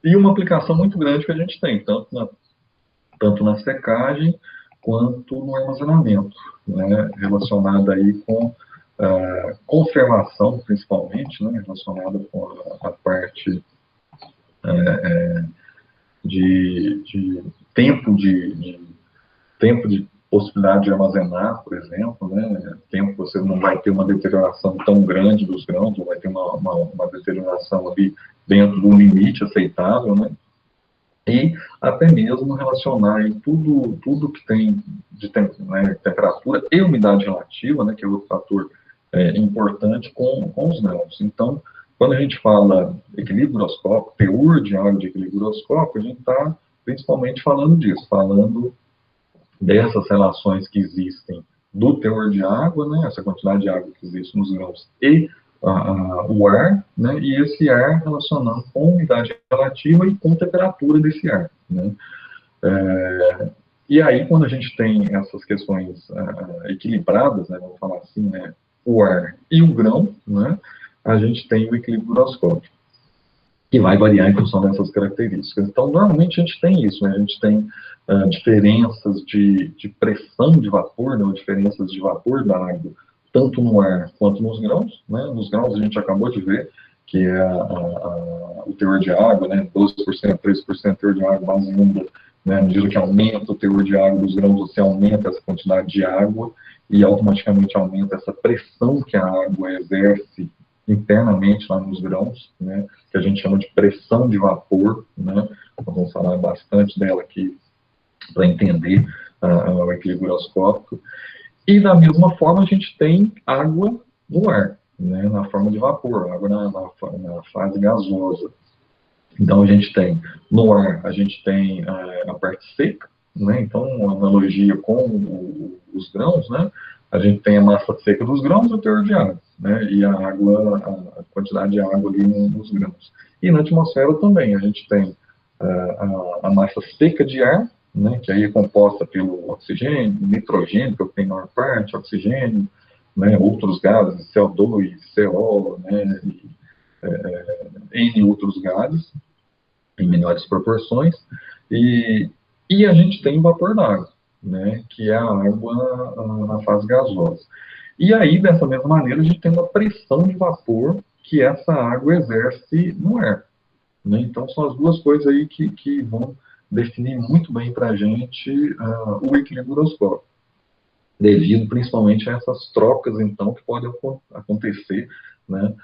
E uma aplicação muito grande que a gente tem, tanto na secagem quanto no armazenamento, né, relacionada aí com conservação, principalmente, né, relacionada com a parte de tempo tempo de possibilidade de armazenar, por exemplo, né? Tempo que você não vai ter uma deterioração tão grande dos grãos, ou vai ter uma deterioração ali dentro do limite aceitável, né? E até mesmo relacionar aí tudo que tem de temperatura e umidade relativa, né, que é outro fator importante com os grãos. Então, quando a gente fala equilíbrio higroscópico, teor de água de equilíbrio higroscópico, a gente está principalmente falando disso, falando dessas relações que existem do teor de água, né, essa quantidade de água que existe nos grãos e o ar, né, e esse ar relacionando com umidade relativa e com temperatura desse ar, né. E aí, quando a gente tem essas questões equilibradas, né, vamos falar assim, né, o ar e o grão, né, a gente tem o equilíbrio higroscópico, que vai variar em função dessas características. Então, normalmente a gente tem isso, né? A gente tem diferenças de pressão de vapor, né? Ou diferenças de vapor da água, tanto no ar quanto nos grãos, né? Nos grãos a gente acabou de ver que é o teor de água, né? 12%, 13% teor de água, base úmida, né? À medida que aumenta o teor de água dos grãos, você aumenta essa quantidade de água e automaticamente aumenta essa pressão que a água exerce internamente lá nos grãos, né, que a gente chama de pressão de vapor, né, vamos falar bastante dela aqui para entender o equilíbrio higroscópico, e da mesma forma a gente tem água no ar, né, na forma de vapor, água na fase gasosa. Então a gente tem, no ar, a gente tem a parte seca, né, então uma analogia com os grãos, né, a gente tem a massa seca dos grãos e o teor de água, né, e a água, a quantidade de água ali nos grãos. E na atmosfera também, a gente tem a massa seca de ar, né, que aí é composta pelo oxigênio, nitrogênio, que tem maior parte, oxigênio, né, outros gases, CO2, CO, né, N outros gases, em menores proporções, e a gente tem vapor d'água, né, que é a água na fase gasosa. E aí, dessa mesma maneira, a gente tem uma pressão de vapor que essa água exerce no ar. Né? Então, são as duas coisas aí que vão definir muito bem para a gente o equilíbrio higroscópico, devido principalmente a essas trocas, então, que podem acontecer, né?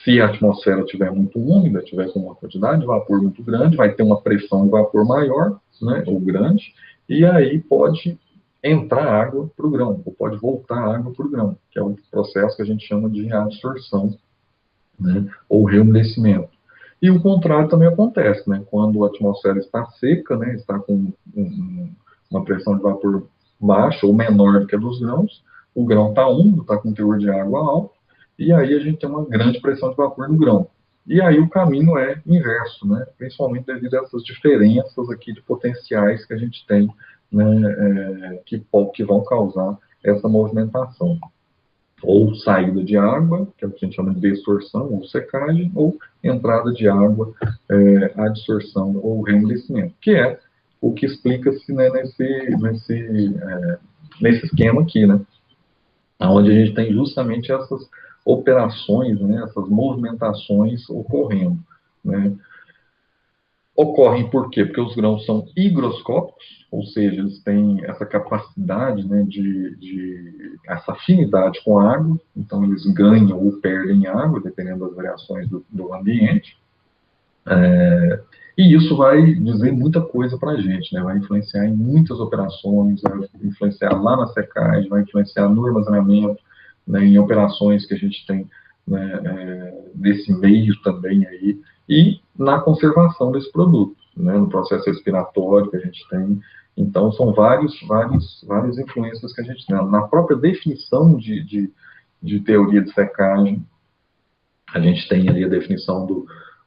Se a atmosfera estiver muito úmida, tiver com uma quantidade de vapor muito grande, vai ter uma pressão de vapor maior, né, ou grande, e aí pode entrar água para o grão, ou pode voltar água para o grão, que é um processo que a gente chama de adsorção, né, ou reumedecimento. E o contrário também acontece, né, quando a atmosfera está seca, né, está com uma pressão de vapor baixa ou menor do que a dos grãos, o grão está úmido, está com teor de água alto, e aí a gente tem uma grande pressão de vapor no grão. E aí o caminho é inverso, né? Principalmente devido a essas diferenças aqui de potenciais que a gente tem, né, que vão causar essa movimentação. Ou saída de água, que é o que a gente chama de distorção ou secagem, ou entrada de água, adsorção ou reumedecimento, que é o que explica-se, né, nesse esquema aqui, né? Onde a gente tem justamente essas operações, né, essas movimentações ocorrendo, né? Ocorrem por quê? Porque os grãos são higroscópicos, ou seja, eles têm essa capacidade, né, essa afinidade com a água, então eles ganham ou perdem água, dependendo das variações do ambiente. E isso vai dizer muita coisa para a gente, né? Vai influenciar em muitas operações, vai influenciar lá na secagem, vai influenciar no armazenamento, né, em operações que a gente tem, né, nesse meio também aí, e na conservação desse produto, né, no processo respiratório que a gente tem. Então, são várias influências que a gente tem. Na própria definição de teoria de secagem, a gente tem ali a definição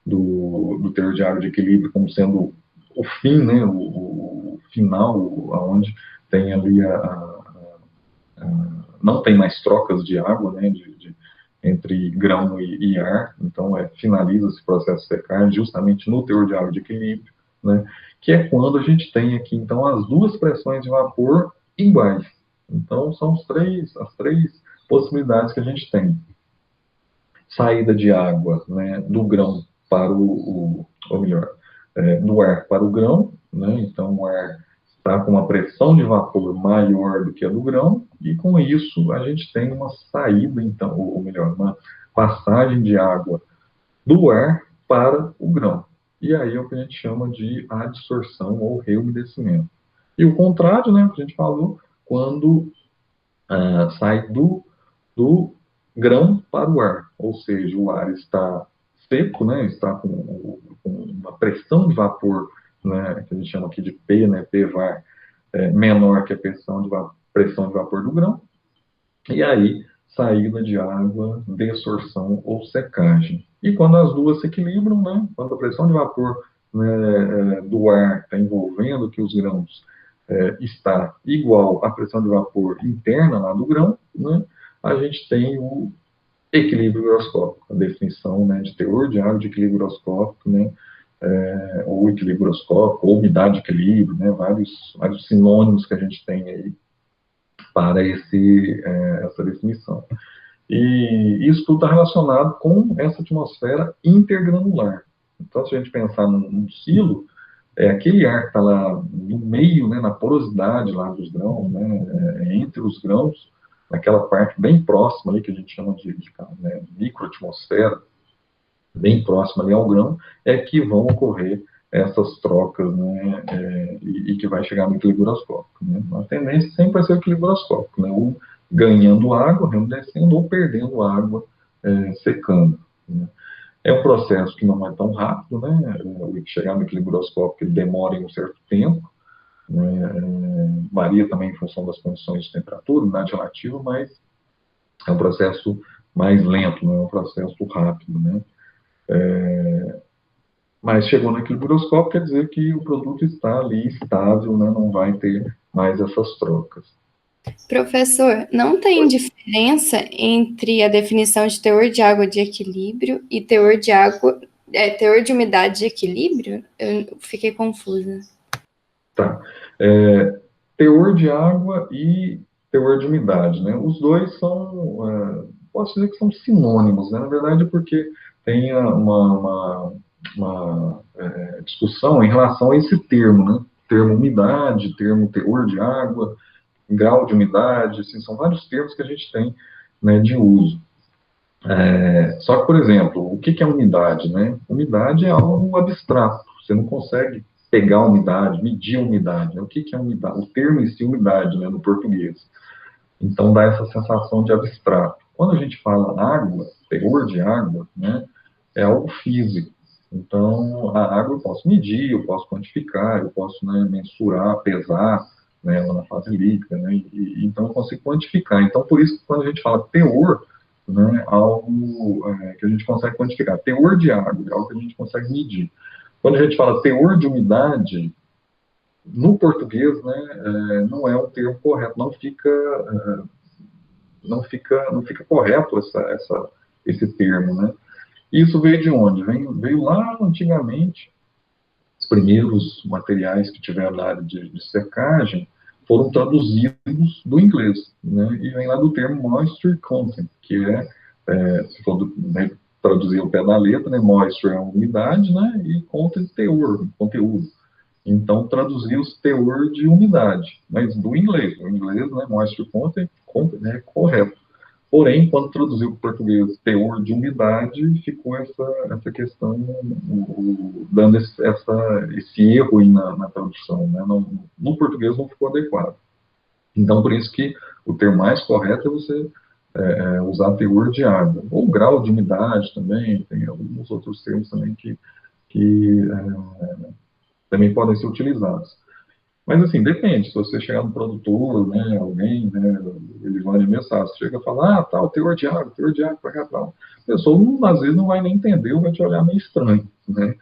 do teor de água de equilíbrio como sendo o fim, né, o final, onde tem ali não tem mais trocas de água, né, entre grão e ar, então finaliza esse processo de secagem justamente no teor de água de equilíbrio, né, que é quando a gente tem aqui, então, as duas pressões de vapor iguais. Então, são as três possibilidades que a gente tem. Saída de água, né, do grão para ou melhor, do ar para o grão, né, então o ar está com uma pressão de vapor maior do que a do grão, e com isso a gente tem uma saída, então, ou melhor, uma passagem de água do ar para o grão. E aí é o que a gente chama de adsorção ou reumedecimento. E o contrário, né, que a gente falou, quando sai do grão para o ar, ou seja, o ar está seco, né, está com uma pressão de vapor, né, que a gente chama aqui de P, né, PVAR, menor que a pressão de vapor do grão, e aí saída de água, desorção ou secagem. E quando as duas se equilibram, né, quando a pressão de vapor, né, do ar está envolvendo que os grãos está igual à pressão de vapor interna lá do grão, né, a gente tem o equilíbrio higroscópico, a definição, né, de teor de água de equilíbrio higroscópico, né, ou equilíbrio higroscópico, ou umidade de equilíbrio, né, vários sinônimos que a gente tem aí para essa definição. E isso tudo está relacionado com essa atmosfera intergranular. Então, se a gente pensar num silo, aquele ar que está lá no meio, né, na porosidade lá dos grãos, né, entre os grãos, naquela parte bem próxima ali, que a gente chama de né, microatmosfera, bem próxima ali ao grão, é que vão ocorrer essas trocas, né, e que vai chegar no equilíbrio higroscópico. Né? A tendência sempre vai ser o equilíbrio higroscópico, né, ou ganhando água, remudecendo, ou perdendo água, secando. Né? É um processo que não é tão rápido, né? Chegar no equilíbrio higroscópico ele demora em um certo tempo, né? Varia também em função das condições de temperatura, umidade relativa, mas é um processo mais lento, não é um processo rápido, né? Mas chegou no equilíbrio higroscópico quer dizer que o produto está ali estável, né? Não vai ter mais essas trocas. Professor, não tem diferença entre a definição de teor de água de equilíbrio e teor de água, teor de umidade de equilíbrio? Eu fiquei confusa. Tá. Teor de água e teor de umidade, né? Os dois são, posso dizer que são sinônimos, né? Na verdade, porque tem uma discussão em relação a esse termo, né? Termo umidade, termo teor de água, grau de umidade, assim, são vários termos que a gente tem, né, de uso. Só que, por exemplo, o que é umidade, né? Umidade é algo abstrato, você não consegue pegar a umidade, medir a umidade. Né? O que é umidade? O termo em si, umidade, né, no português. Então, dá essa sensação de abstrato. Quando a gente fala água, teor de água, né, é algo físico. Então, a água eu posso medir, eu posso quantificar, eu posso, né, mensurar, pesar, né, ela na fase líquida, né, então eu consigo quantificar. Então, por isso que quando a gente fala teor, né, algo que a gente consegue quantificar. Teor de água é algo que a gente consegue medir. Quando a gente fala teor de umidade, no português, né, não é um termo correto, não fica correto esse termo, né? Isso veio de onde? Veio lá antigamente, os primeiros materiais que tiveram na área de secagem foram traduzidos do inglês, né? E vem lá do termo moisture content, que se for né, traduzir o pé da letra, né? Moisture é umidade, né? E content, teor, conteúdo. Então, traduzir-os teor de umidade, mas do inglês. O inglês, né, moisture content, é correto. Porém, quando traduziu para o português teor de umidade, ficou essa questão, dando esse erro aí na tradução. Né? No português não ficou adequado. Então, por isso que o termo mais correto é você usar teor de água. Ou grau de umidade também, tem alguns outros termos também que também podem ser utilizados. Mas, assim, depende. Se você chegar no produtor, né, alguém, né, eles vão administrar. Você chega e fala, tá, o teor de água, para cá, tal. A pessoa, às vezes, não vai nem entender ou vai te olhar meio estranho, né?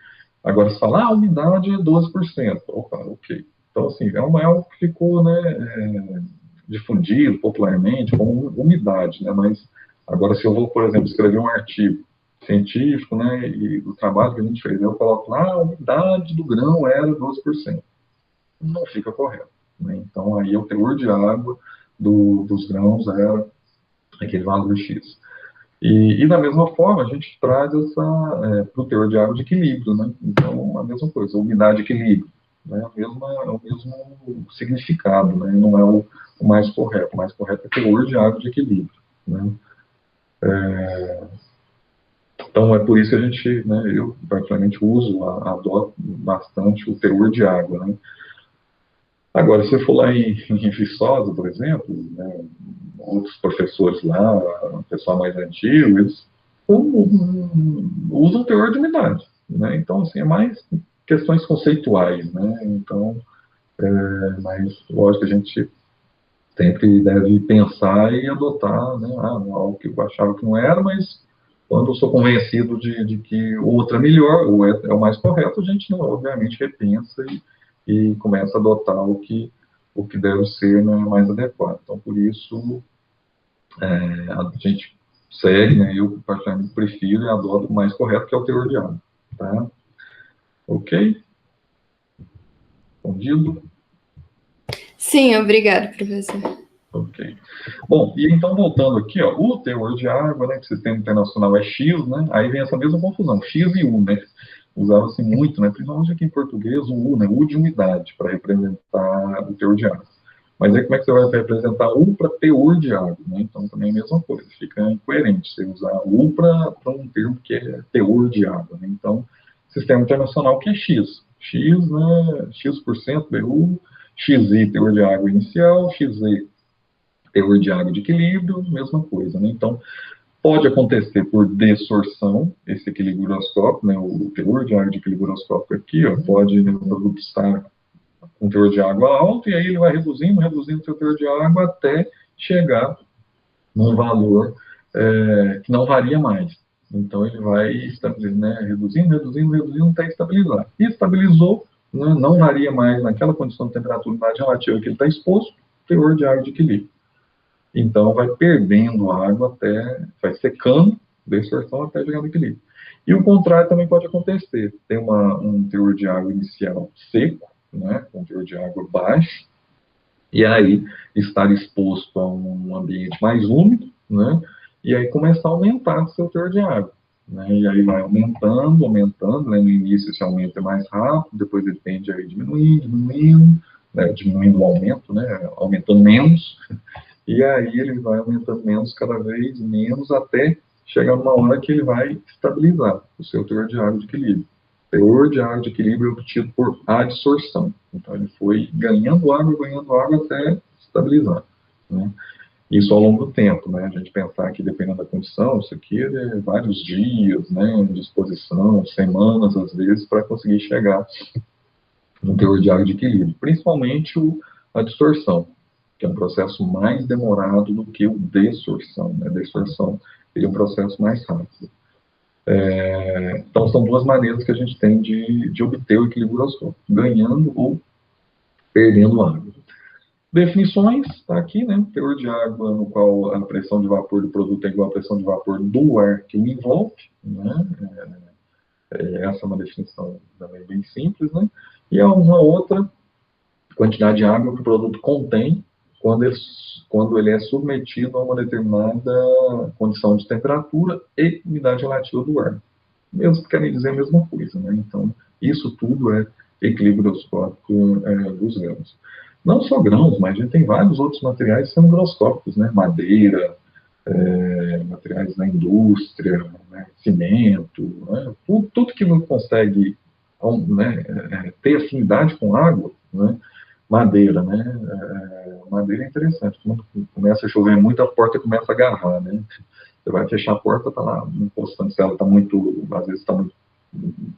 Agora, se falar, a umidade é 12%. Opa, ok. Então, assim, é algo que ficou, né, difundido popularmente como umidade, né? Mas Agora, se eu vou, por exemplo, escrever um artigo científico, né, e o trabalho que a gente fez, eu coloco lá, a umidade do grão era 12%. Não fica correto, né? Então, aí o teor de água dos grãos era aquele valor X. E da mesma forma, a gente traz para o teor de água de equilíbrio, né? Então, a mesma coisa, a umidade de equilíbrio, né? É o mesmo significado, né? Não é o mais correto. O mais correto é teor de água de equilíbrio, né? Então, é por isso que a gente, né, eu particularmente adoto bastante o teor de água, né? Agora, se você for lá em Viçosa, por exemplo, né, outros professores lá, o pessoal mais antigo, eles usam teor de umidade, né? Então, assim, é mais questões conceituais, né? Então, mas lógico que a gente sempre deve pensar e adotar, né? Algo que eu achava que não era, mas quando eu sou convencido de que o outro é melhor, ou é o mais correto, a gente, não, obviamente, repensa e começa a adotar o que deve ser, né, mais adequado. Então, por isso, a gente segue, né, eu particularmente prefiro e adoto o mais correto, que é o teor de água. Tá? Ok? Respondido? Sim, obrigado, professor. Ok. Bom, e então voltando aqui, ó, o teor de água, né, que o sistema internacional é X, né, aí vem essa mesma confusão, X e U, né, usava-se muito, né, principalmente aqui em português, o U, né, U de umidade, para representar o teor de água. Mas aí como é que você vai representar U para teor de água, né, então também é a mesma coisa, fica incoerente você usar U para um termo que é teor de água, né, então, sistema internacional que é X, X, né, X% BU, XI, teor de água inicial, XZ, teor de água de equilíbrio, mesma coisa, né? Então, pode acontecer por desorção, esse equilíbrio giroscópico, né? O teor de água de equilíbrio giroscópico aqui, ó, pode, né, o produto estar com teor de água alto, e aí ele vai reduzindo o seu teor de água até chegar num valor que não varia mais. Então, ele vai né, reduzindo até estabilizar. E estabilizou, né, não varia mais naquela condição de temperatura e umidade relativa que ele está exposto, teor de água de equilíbrio. Então, vai perdendo água vai secando, absorção até chegar no equilíbrio. E o contrário também pode acontecer. Tem um teor de água inicial seco, né, com teor de água baixo, e aí estar exposto a um ambiente mais úmido, né, e aí começar a aumentar o seu teor de água. Né, e aí vai aumentando, né, no início esse aumento é mais rápido, depois ele tende a ir diminuindo, né, diminuindo o aumento, né, aumentando menos, e aí ele vai aumentando menos, cada vez menos, até chegar numa hora que ele vai estabilizar o seu teor de água de equilíbrio. Teor de água de equilíbrio é obtido por adsorção. Então ele foi ganhando água até estabilizar. Né? Isso ao longo do tempo, né? A gente pensar que dependendo da condição, isso aqui é vários dias, né, de exposição, semanas às vezes, para conseguir chegar no teor de água de equilíbrio. Principalmente a distorção, que é um processo mais demorado do que o desorção. Né? A desorção ele é um processo mais rápido. Então, são duas maneiras que a gente tem de obter o equilíbrio giroscópico, ganhando ou perdendo água. Definições, está aqui, né? Teor de água no qual a pressão de vapor do produto é igual à pressão de vapor do ar que o envolve, né? Essa é uma definição também bem simples, né? E há uma outra quantidade de água que o produto contém quando ele é submetido a uma determinada condição de temperatura e umidade relativa do ar. Mesmo que querem dizer a mesma coisa, né? Então, isso tudo é equilíbrio giroscópico dos grãos. Não só grãos, mas a gente tem vários outros materiais que são higroscópicos, né? Madeira, materiais da indústria, né? Cimento, né? Tudo que não consegue né, ter afinidade com água, né? Madeira, né? Madeira é interessante. Quando começa a chover muito, a porta começa a agarrar, né? Você vai fechar a porta, tá lá encostando, se ela está muito, às vezes está muito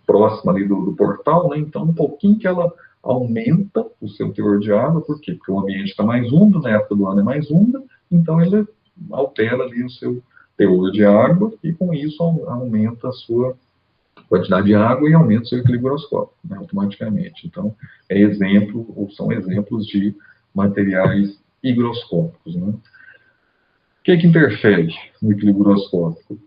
próxima ali do portal, né? Então, um pouquinho que ela aumenta o seu teor de água, por quê? Porque o ambiente está mais úmido, na época do ano é mais úmida, então ele altera ali o seu teor de água e com isso aumenta a sua quantidade de água e aumenta o seu equilíbrio giroscópico, né, automaticamente. Então, são exemplos de materiais higroscópicos. Né? que interfere no equilíbrio uroscópico?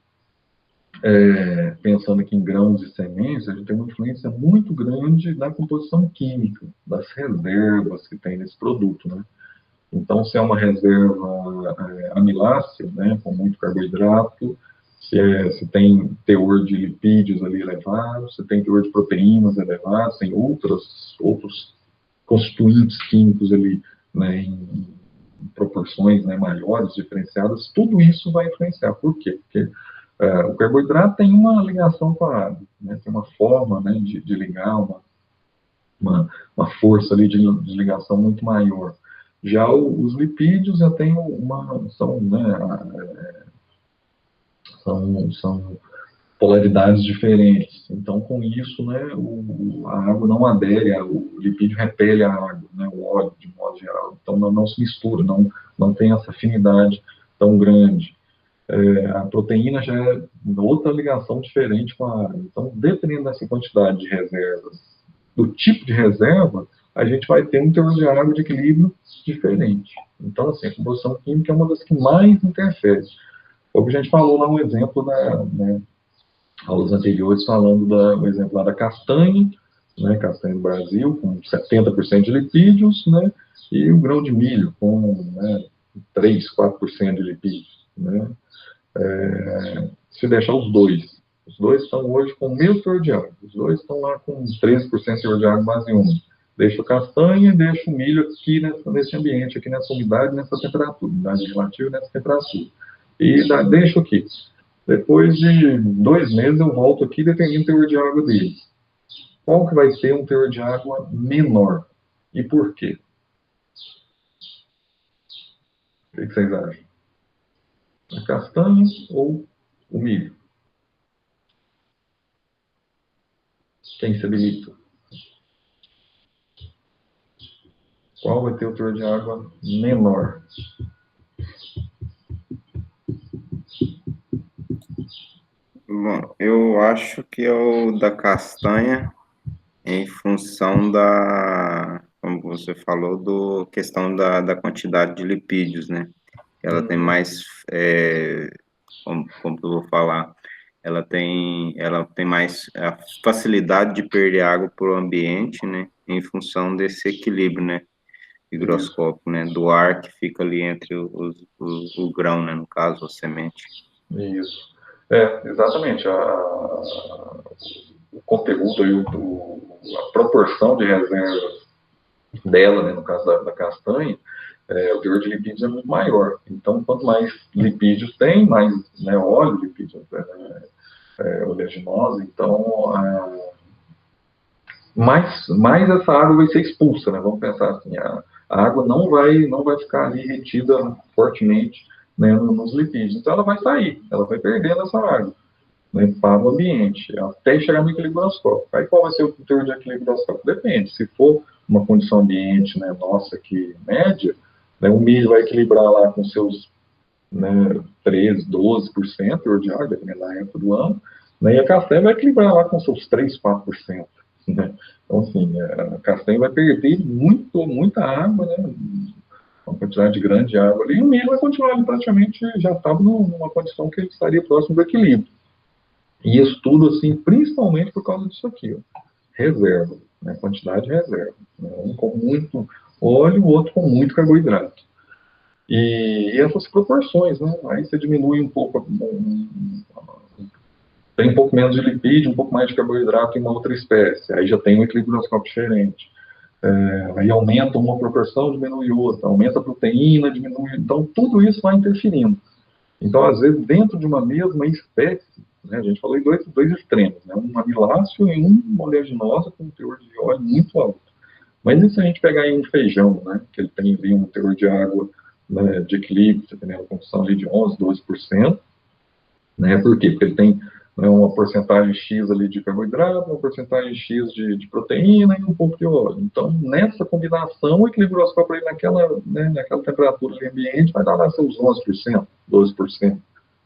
Pensando aqui em grãos e sementes, a gente tem uma influência muito grande na composição química, das reservas que tem nesse produto, né? Então, se é uma reserva amilácea, né, com muito carboidrato, se tem teor de lipídios ali elevado, se tem teor de proteínas elevado, tem outros constituintes químicos ali, né, em proporções, né, maiores, diferenciadas, tudo isso vai influenciar. Por quê? Porque o carboidrato tem uma ligação com a água, né, tem uma forma, né, de ligar, uma força ali de ligação muito maior. Já os lipídios já têm são polaridades diferentes. Então, com isso, né, a água não adere, o lipídio repele a água, né, o óleo, de modo geral. Então, não se mistura, não tem essa afinidade tão grande. A proteína já é outra ligação diferente com a água. Então, dependendo dessa quantidade de reservas, do tipo de reserva, a gente vai ter um teor de água de equilíbrio diferente. Então, assim, a composição química é uma das que mais interfere. O que a gente falou lá, um exemplo né, aulas anteriores, falando o exemplo lá da castanha, né, castanha do Brasil, com 70% de lipídios, né, e o grão de milho, com, né, 3, 4% de lipídios, né. Se deixar os dois estão hoje com o mesmo teor de água, os dois estão lá com 13% de teor de água base úmida. Deixa a castanha e deixa o milho aqui nesse ambiente, aqui nessa umidade, nessa temperatura, umidade relativa nessa temperatura. E deixo aqui. Depois de 2 meses eu volto aqui e determino o teor de água deles. Qual que vai ter um teor de água menor? E por quê? O que vocês acham? A castanha ou o milho? Quem se habilita? Qual vai ter o teor de água menor? Bom, eu acho que é o da castanha, em função como você falou, questão da quantidade de lipídios, né? Ela tem mais, como que eu vou falar? Ela tem mais a facilidade de perder água para o ambiente, né? Em função desse equilíbrio, né? Higroscópico, né? Do ar que fica ali entre o grão, né? No caso, a semente. Isso. Exatamente. O conteúdo aí, a proporção de reservas dela, né, no caso da castanha, o teor de lipídios é muito maior. Então, quanto mais lipídios tem, mais, né, óleo, lipídios oleaginosa, então mais essa água vai ser expulsa, né? Vamos pensar assim, a água não vai ficar ali retida fortemente, né, nos lipídios. Então ela vai sair, ela vai perdendo essa água, né, para o ambiente, até chegar no equilíbrio uroscópico. Aí qual vai ser o teor de equilíbrio uroscópico? Depende. Se for uma condição ambiente, né, nossa aqui, média, né, o milho vai equilibrar lá com seus, né, 13, 12% teor de água, dependendo da época do ano, né, e a castanha vai equilibrar lá com seus 3, 4%. Né? Então, assim, a castanha vai perder muita água, né, uma quantidade grande de água ali, e o milho vai continuar ali, praticamente já estava numa condição que ele estaria próximo do equilíbrio. E isso tudo, assim, principalmente por causa disso aqui, ó, reserva, né, quantidade de reserva. Né, um com muito óleo, o outro com muito carboidrato. E essas proporções, né, aí você diminui um pouco, tem um pouco menos de lipídio, um pouco mais de carboidrato em uma outra espécie, aí já tem um equilíbrio uroscópico diferente. Aí aumenta uma proporção, diminui outra, aumenta a proteína, diminui, então tudo isso vai interferindo. Então, às vezes, dentro de uma mesma espécie, né, a gente falou em dois extremos, né, um amiláceo e um oleaginosa com um teor de óleo muito alto. Mas e se a gente pegar aí um feijão, né, que ele tem ali um teor de água, né, de equilíbrio, você tem uma função ali de 11, 12%, né, por quê? Porque ele tem, né, uma porcentagem X ali de carboidrato, uma porcentagem X de proteína e um pouco de óleo. Então, nessa combinação, o equilíbrio uroscópico ali naquela temperatura ali ambiente vai dar lá seus 11%, 12%.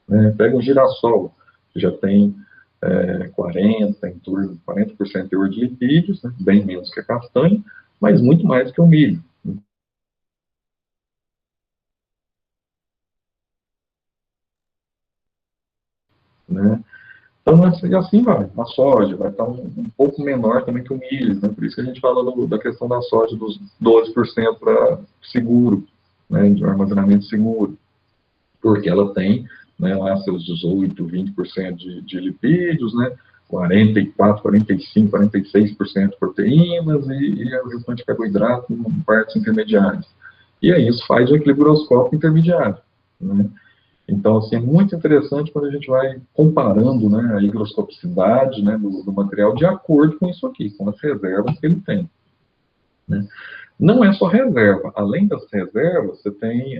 Né? Pega um girassol, que já tem 40% de teor de lipídios, né? Bem menos que a castanha, mas muito mais que o milho. né? Então, e assim vai. A soja vai estar um pouco menor também que o milho, né? Por isso que a gente fala da questão da soja dos 12% para seguro, né, de armazenamento seguro, porque ela tem, né, lá seus 18, 20% de lipídios, né, 44, 45, 46% de proteínas e o restante de carboidrato em partes intermediárias. E aí isso faz o equilíbrio groscópico intermediário, né? Então, assim, é muito interessante quando a gente vai comparando, né, a higroscopicidade, né, do material de acordo com isso aqui, com as reservas que ele tem, né? Não é só reserva. Além das reservas, você tem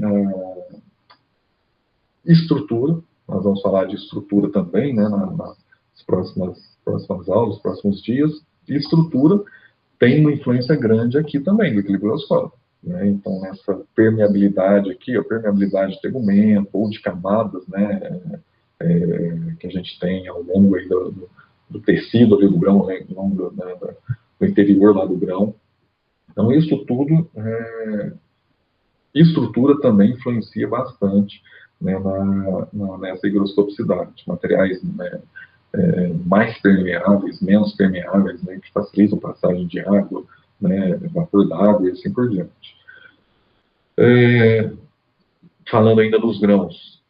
estrutura. Nós vamos falar de estrutura também, né, nas próximas aulas, próximos dias. E estrutura tem uma influência grande aqui também, do equilíbrio groscópico, né? Então, nessa permeabilidade aqui, a permeabilidade de tegumento ou de camadas, né, que a gente tem ao longo aí do tecido ali do grão, né, do interior lá do grão. Então, isso tudo, estrutura também influencia bastante, né, nessa higroscopicidade. Materiais, né, mais permeáveis, menos permeáveis, né, que facilitam a passagem de água, né, vapor d'água e assim por diante. Falando ainda dos grãos.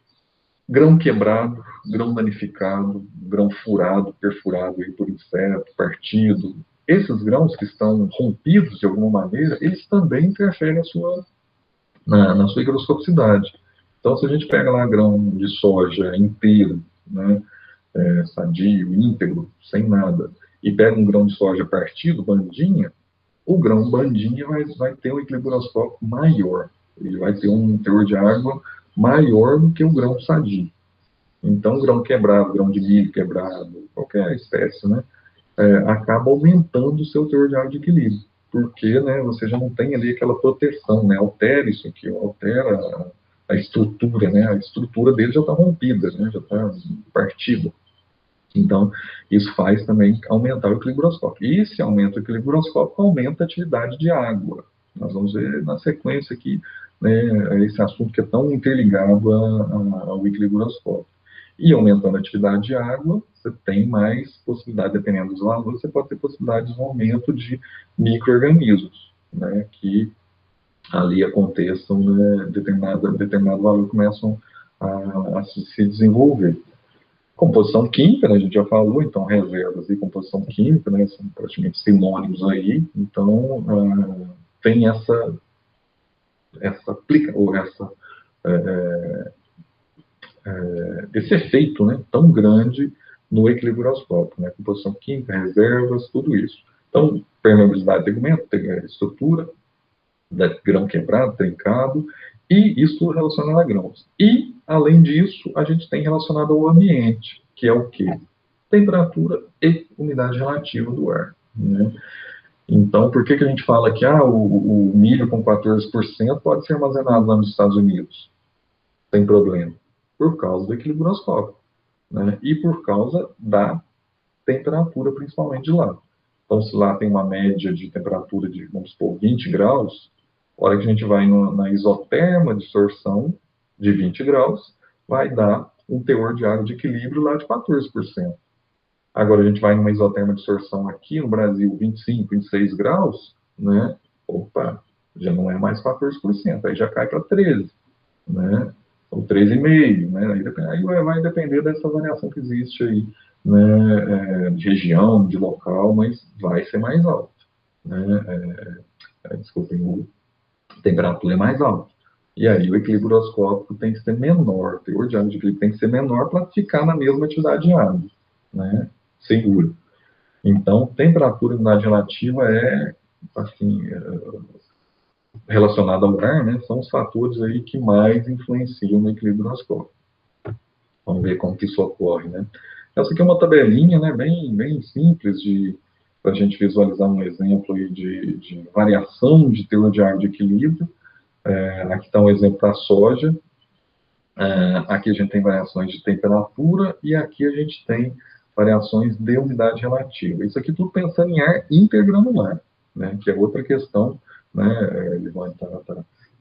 Grão quebrado, grão danificado, grão furado, perfurado aí por inseto, partido. Esses grãos que estão rompidos de alguma maneira, eles também interferem na sua higroscopicidade. Então, se a gente pega lá grão de soja inteiro, né, sadio, íntegro, sem nada, e pega um grão de soja partido, bandinha, o grão bandinha vai ter um equilíbrio groscópico maior. Ele vai ter um teor de água maior do que o grão sadio. Então, grão quebrado, grão de milho quebrado, qualquer espécie, né, acaba aumentando o seu teor de água de equilíbrio, porque, né, você já não tem ali aquela proteção, né, altera isso aqui, altera a estrutura, né, a estrutura dele já está rompida, né, já está partida. Então, isso faz também aumentar o equilíbrio groscópico. E se aumenta o equilíbrio groscópico, aumenta a atividade de água. Nós vamos ver na sequência aqui, né, esse assunto que é tão interligado ao equilíbrio groscópico. E aumentando a atividade de água, você tem mais possibilidade, dependendo dos valores, você pode ter possibilidade de um aumento de micro-organismos, né, que ali aconteçam, né, determinado valor começam a se desenvolver. Composição química, né, a gente já falou, então reservas e composição química, né, são praticamente sinônimos aí, então tem esse efeito, né, tão grande no equilíbrio groscópico, né, composição química, reservas, tudo isso. Então, permeabilidade de tegumento, estrutura, grão quebrado, trincado, e isso relacionado a grãos. E, além disso, a gente tem relacionado ao ambiente, que é o quê? Temperatura e umidade relativa do ar, né? Então, por que a gente fala que o milho com 14% pode ser armazenado lá nos Estados Unidos? Sem problema. Por causa do equilíbrio groscópico, né? E por causa da temperatura, principalmente de lá. Então, se lá tem uma média de temperatura de, vamos supor, 20 graus, a hora que a gente vai na isoterma de absorção de 20 graus, vai dar um teor de água de equilíbrio lá de 14%. Agora a gente vai numa isoterma de absorção aqui no Brasil, 25, 26 graus, né? Opa, já não é mais 14%, aí já cai para 13%, né? Ou 13,5%, né? Aí vai depender dessa variação que existe aí, né? De região, de local, mas vai ser mais alto, né? Desculpem, a temperatura é mais alta. E aí o equilíbrio groscópico tem que ser menor, o teor de água de equilíbrio tem que ser menor para ficar na mesma atividade de água, né? Seguro. Então, temperatura e umidade relativa assim, relacionada ao ar, né? São os fatores aí que mais influenciam no equilíbrio groscópico. Vamos ver como que isso ocorre, né? Essa aqui é uma tabelinha, né? Bem simples para a gente visualizar um exemplo aí de variação de teor de água de equilíbrio. Aqui está um exemplo para a soja. Aqui a gente tem variações de temperatura e aqui a gente tem variações de umidade relativa. Isso aqui tudo pensando em ar intergranular, né, que é outra questão, né, ele vai estar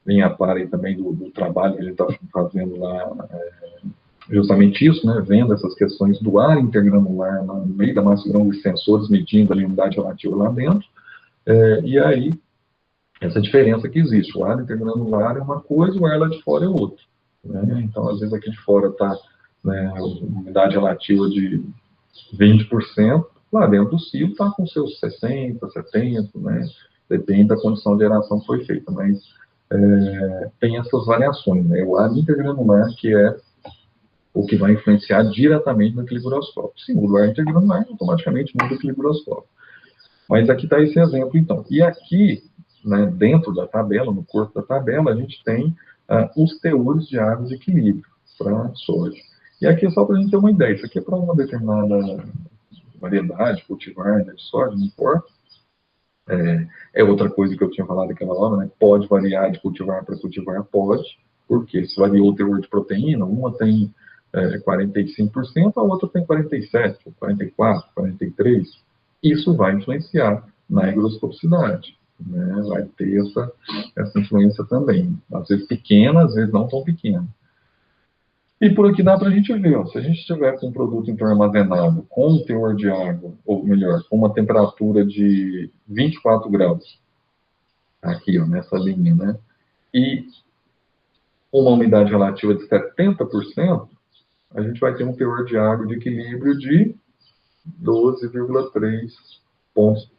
em a par aí também do trabalho que a gente está fazendo lá justamente isso, né, vendo essas questões do ar intergranular no meio da massa grão, os sensores medindo a umidade relativa lá dentro, e aí, essa diferença que existe, o ar intergranular é uma coisa, o ar lá de fora é outra, né? Então, às vezes aqui de fora está, né, a umidade relativa de 20%, lá dentro do silo está com seus 60, 70, né? Depende da condição de aeração que foi feita, mas tem essas variações, né? O ar intergranular que é o que vai influenciar diretamente no equilíbrio giroscópio. Se muda o ar intergranular, automaticamente muda o equilíbrio giroscópio. Mas aqui está esse exemplo, então. E aqui, né, dentro da tabela, no corpo da tabela, a gente tem os teores de água de equilíbrio para soja. E aqui, só para a gente ter uma ideia, isso aqui é para uma determinada variedade, cultivar, né, de soja, não importa. É outra coisa que eu tinha falado naquela hora, né? Pode variar de cultivar para cultivar, pode, porque se variou o teor de proteína, uma tem 45%, a outra tem 47%, 44%, 43%. Isso vai influenciar na higroscopicidade, né? Vai ter essa influência também. Às vezes pequena, às vezes não tão pequena. E por aqui dá para a gente ver, ó, se a gente estiver com um produto então armazenado com um teor de água, ou melhor, com uma temperatura de 24 graus, aqui ó, nessa linha, né, e uma umidade relativa de 70%, a gente vai ter um teor de água de equilíbrio de 12,3 pontos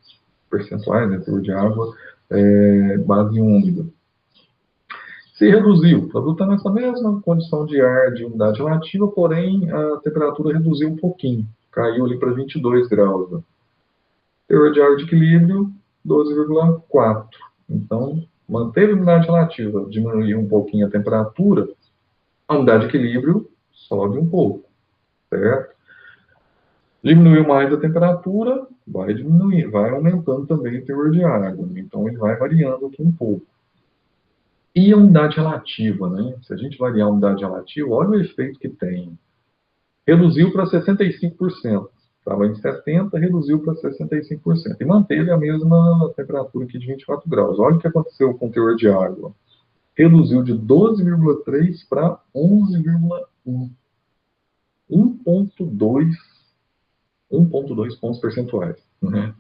percentuais, né, teor de água base úmida. Se reduziu, o produto está nessa mesma condição de ar, de umidade relativa, porém a temperatura reduziu um pouquinho, caiu ali para 22 graus. Né? Teor de água de equilíbrio, 12,4. Então, manteve a umidade relativa, diminuiu um pouquinho a temperatura, a umidade de equilíbrio sobe um pouco, certo? Diminuiu mais a temperatura, vai diminuir, vai aumentando também o teor de água. Então, ele vai variando aqui um pouco. E a umidade relativa, né? Se a gente variar a umidade relativa, olha o efeito que tem. Reduziu para 65%. Estava em 70%, reduziu para 65%. E manteve a mesma temperatura aqui de 24 graus. Olha o que aconteceu com o teor de água. Reduziu de 12,3 para 11,1. 1,2 pontos percentuais, né?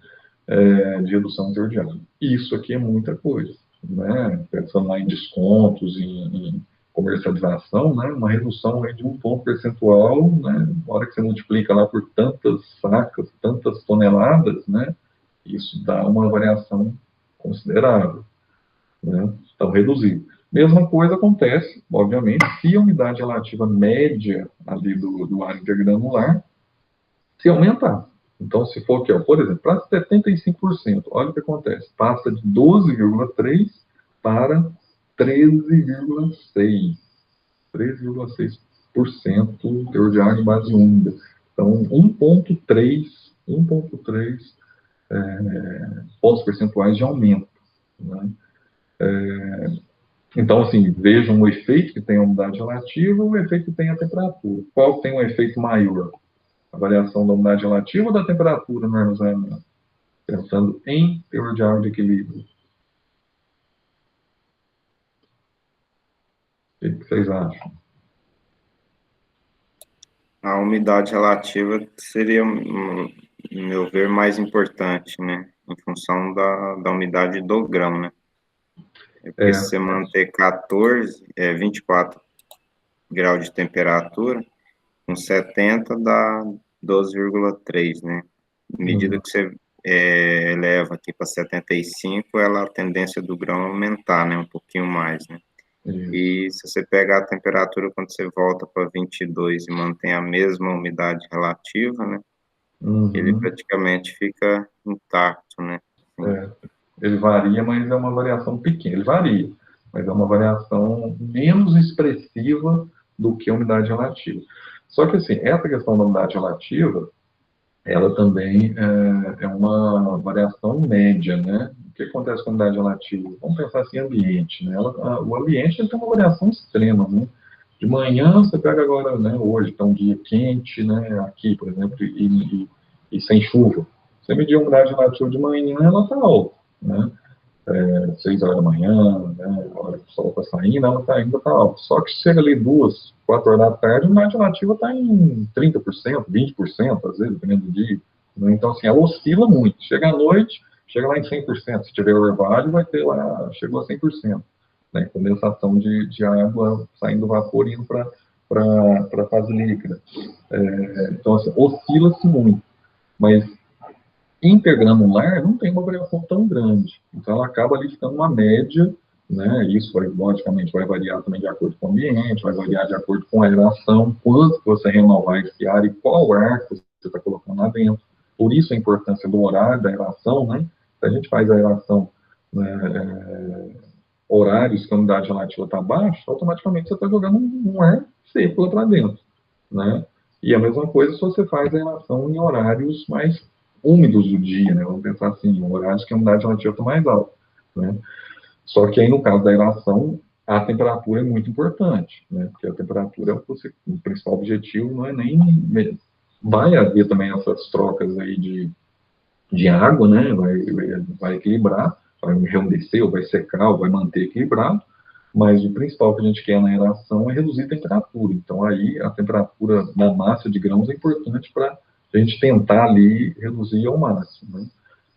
De redução do teor de água. Isso aqui é muita coisa. Né, pensando lá em descontos, em comercialização, né, uma redução aí de 1 ponto percentual, né, na hora que você multiplica lá por tantas sacas, tantas toneladas, né, isso dá uma variação considerável. Né, então, reduzir. Mesma coisa acontece, obviamente, se a umidade relativa média ali do ar intergranular se aumentar. Então, se for aqui, ó, por exemplo, para 75%, olha o que acontece. Passa de 12,3% para 13,6%. 13,6% teor de água em base úmida. Então, 1,3 pontos percentuais de aumento. Né? Então, assim, vejam o efeito que tem a umidade relativa e o efeito que tem a temperatura. Qual tem um efeito maior? A variação da umidade relativa ou da temperatura no armazenamento? Pensando em teor de água de equilíbrio. O que vocês acham? A umidade relativa seria, no meu ver, mais importante, né? Em função da umidade do grão, né? Porque se você manter 24 graus de temperatura, com 70 dá 12,3, né? À medida que você eleva aqui para 75, a tendência do grão é aumentar, né? Um pouquinho mais, né? E se você pegar a temperatura quando você volta para 22 e mantém a mesma umidade relativa, né? Ele praticamente fica intacto, né? Ele varia, mas é uma variação pequena. Ele varia, mas é uma variação menos expressiva do que a umidade relativa. Só que, assim, essa questão da umidade relativa, ela também é uma variação média, né? O que acontece com a umidade relativa? Vamos pensar assim, ambiente, né? O ambiente tem uma variação extrema, né? De manhã, você pega agora, né? Hoje está um dia quente, né? Aqui, por exemplo, e sem chuva. Você medir a umidade relativa de manhã, ela está alta, né? 6 horas da manhã, né, a hora que o sol está saindo, ela ainda está alta. Só que chega ali 2, 4 horas da tarde, a umidade relativa está em 30%, 20%, às vezes, dependendo do dia. Né? Então, assim, ela oscila muito. Chega à noite, chega lá em 100%. Se tiver orvalho, vai ter lá, chegou a 100%. Né? Condensação de água saindo do vapor indo para a fase líquida. Então, assim, oscila-se muito. Mas intergranular não tem uma variação tão grande. Então, ela acaba ali ficando uma média, né? Isso, vai, logicamente, vai variar também de acordo com o ambiente, vai variar de acordo com a aeração, quanto você renovar esse ar e qual ar que você está colocando lá dentro. Por isso a importância do horário da aeração, né? Se a gente faz a aeração, né, horários que a umidade relativa está baixa, automaticamente você está jogando um ar seco lá para dentro, né? E a mesma coisa se você faz a aeração em horários mais úmidos do dia, né? Vamos pensar assim, horários que a umidade relativa está mais alta, né? Só que aí, no caso da aeração, a temperatura é muito importante, né? Porque a temperatura é o principal objetivo, não é nem... Vai haver também essas trocas aí de água, né? Vai equilibrar, vai reumedecer, ou vai secar, ou vai manter equilibrado, mas o principal que a gente quer na aeração é reduzir a temperatura. Então, aí, a temperatura da massa de grãos é importante para a gente tentar ali reduzir ao máximo, né?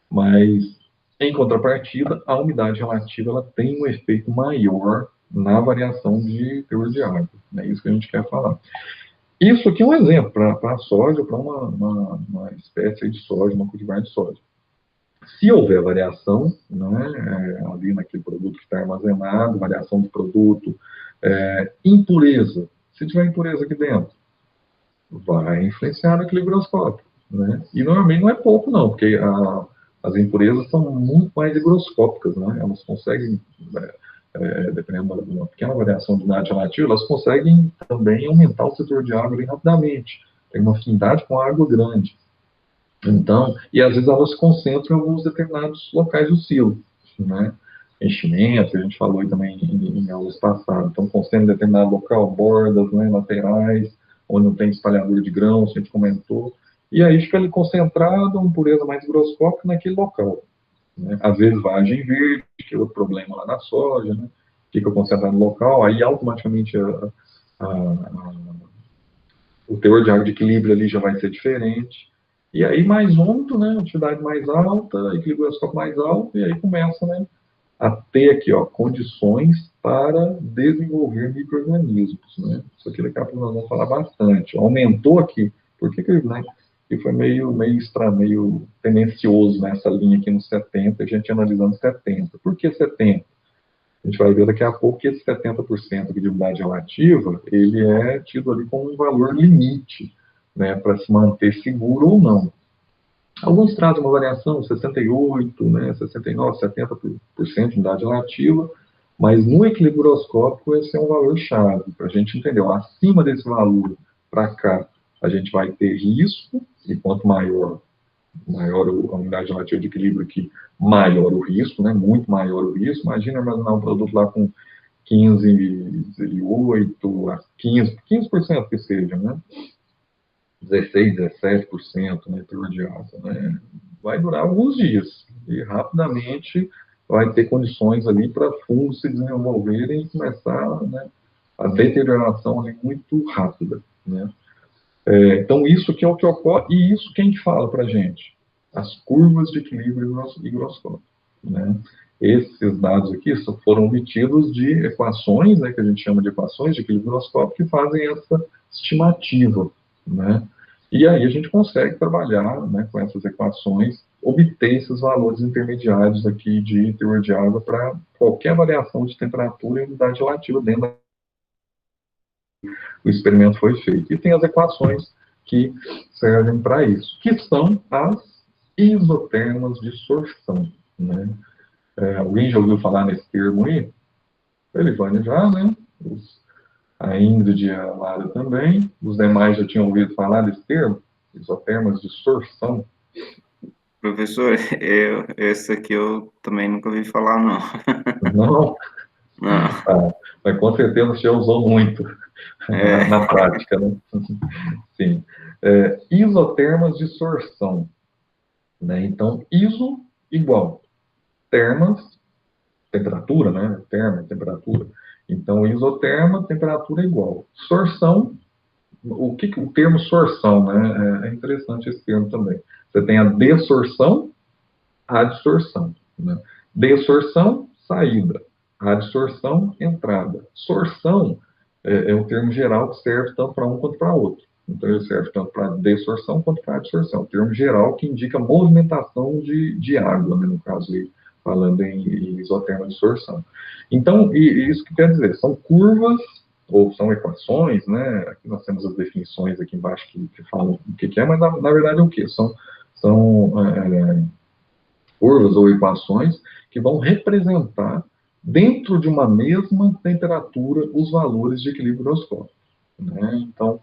Mas, em contrapartida, a umidade relativa ela tem um efeito maior na variação de teor de água. É isso que a gente quer falar. Isso aqui é um exemplo para a soja, para uma espécie de soja, uma cultivar de soja. Se houver variação, né, ali naquele produto que está armazenado, variação do produto, impureza, se tiver impureza aqui dentro, vai influenciar no equilíbrio higroscópico, né? E normalmente não é pouco, não, porque as impurezas são muito mais higroscópicas, né? Elas conseguem, dependendo de uma pequena variação de umidade relativa, elas conseguem também aumentar o setor de água bem rapidamente. Tem uma afinidade com a água grande. Então, e às vezes elas se concentram em alguns determinados locais do silo, né? Enchimento, a gente falou aí também em aulas passadas. Então, concentra em determinado local, bordas, né, laterais, onde não tem espalhador de grãos, a gente comentou. E aí fica ali concentrado, uma impureza mais higroscópica naquele local. Né? Às vezes vagem verde, que é outro problema lá na soja, né? Fica concentrado no local, aí automaticamente o teor de água de equilíbrio ali já vai ser diferente. E aí mais úmido, né? Atividade mais alta, equilíbrio higroscópico mais alto, e aí começa, né, a ter aqui, ó, condições para desenvolver micro-organismos, né? Isso aqui daqui a pouco nós vamos falar bastante. Aumentou aqui, por que né? E foi meio tendencioso nessa linha aqui no 70, a gente analisando 70. Por que 70? A gente vai ver daqui a pouco que esse 70% de umidade relativa, ele é tido ali como um valor limite, né, para se manter seguro ou não. Alguns trazem uma variação, 68%, né, 69%, 70% de umidade relativa, mas no equilíbrio higroscópico esse é um valor chave, para a gente entender. Acima desse valor, para cá, a gente vai ter risco, e quanto maior a unidade relativa de equilíbrio aqui, maior o risco, né, muito maior o risco. Imagina armazenar um produto lá com 15,8% a 15% que seja, né, 16%, 17%, né, teor de água, né, vai durar alguns dias, e rapidamente vai ter condições ali para fungos se desenvolverem e começar, né, a deterioração ali muito rápida, né. Então, isso que é o que ocorre, e isso quem fala para a gente? As curvas de equilíbrio higroscópico, né? Esses dados aqui foram obtidos de equações, né, que a gente chama de equações de equilíbrio higroscópico, que fazem essa estimativa, né? E aí a gente consegue trabalhar, né, com essas equações, obter esses valores intermediários aqui de teor de água para qualquer variação de temperatura e umidade relativa dentro da o experimento foi feito. E tem as equações que servem para isso, que são as isotermas de sorção, né? Alguém já ouviu falar nesse termo aí? A Elivânia já, né? A Ingrid e a Lara também. Os demais já tinham ouvido falar desse termo? Isotermas de sorção. Professor, esse aqui eu também nunca ouvi falar, não. Não? Não. Mas com certeza você usou muito na prática, né? Sim. Isotermas de sorção. Né? Então, iso igual. Termas temperatura, né? Termo, temperatura. Então, isoterma, temperatura igual. Sorção, o termo sorção, né? É interessante esse termo também. Você tem a dessorção, a adsorção, né? Dessorção, saída. Adsorção, entrada. Sorção é um termo geral que serve tanto para um quanto para outro. Então, ele serve tanto para dessorção quanto para adsorção. Termo geral que indica movimentação de água, né, no caso, falando em isoterma de sorção. Então, isso que quer dizer? São curvas, ou são equações, né? Aqui nós temos as definições aqui embaixo que falam o que é, mas na verdade é o quê? São curvas ou equações que vão representar, dentro de uma mesma temperatura, os valores de equilíbrio higroscópico, né? Então,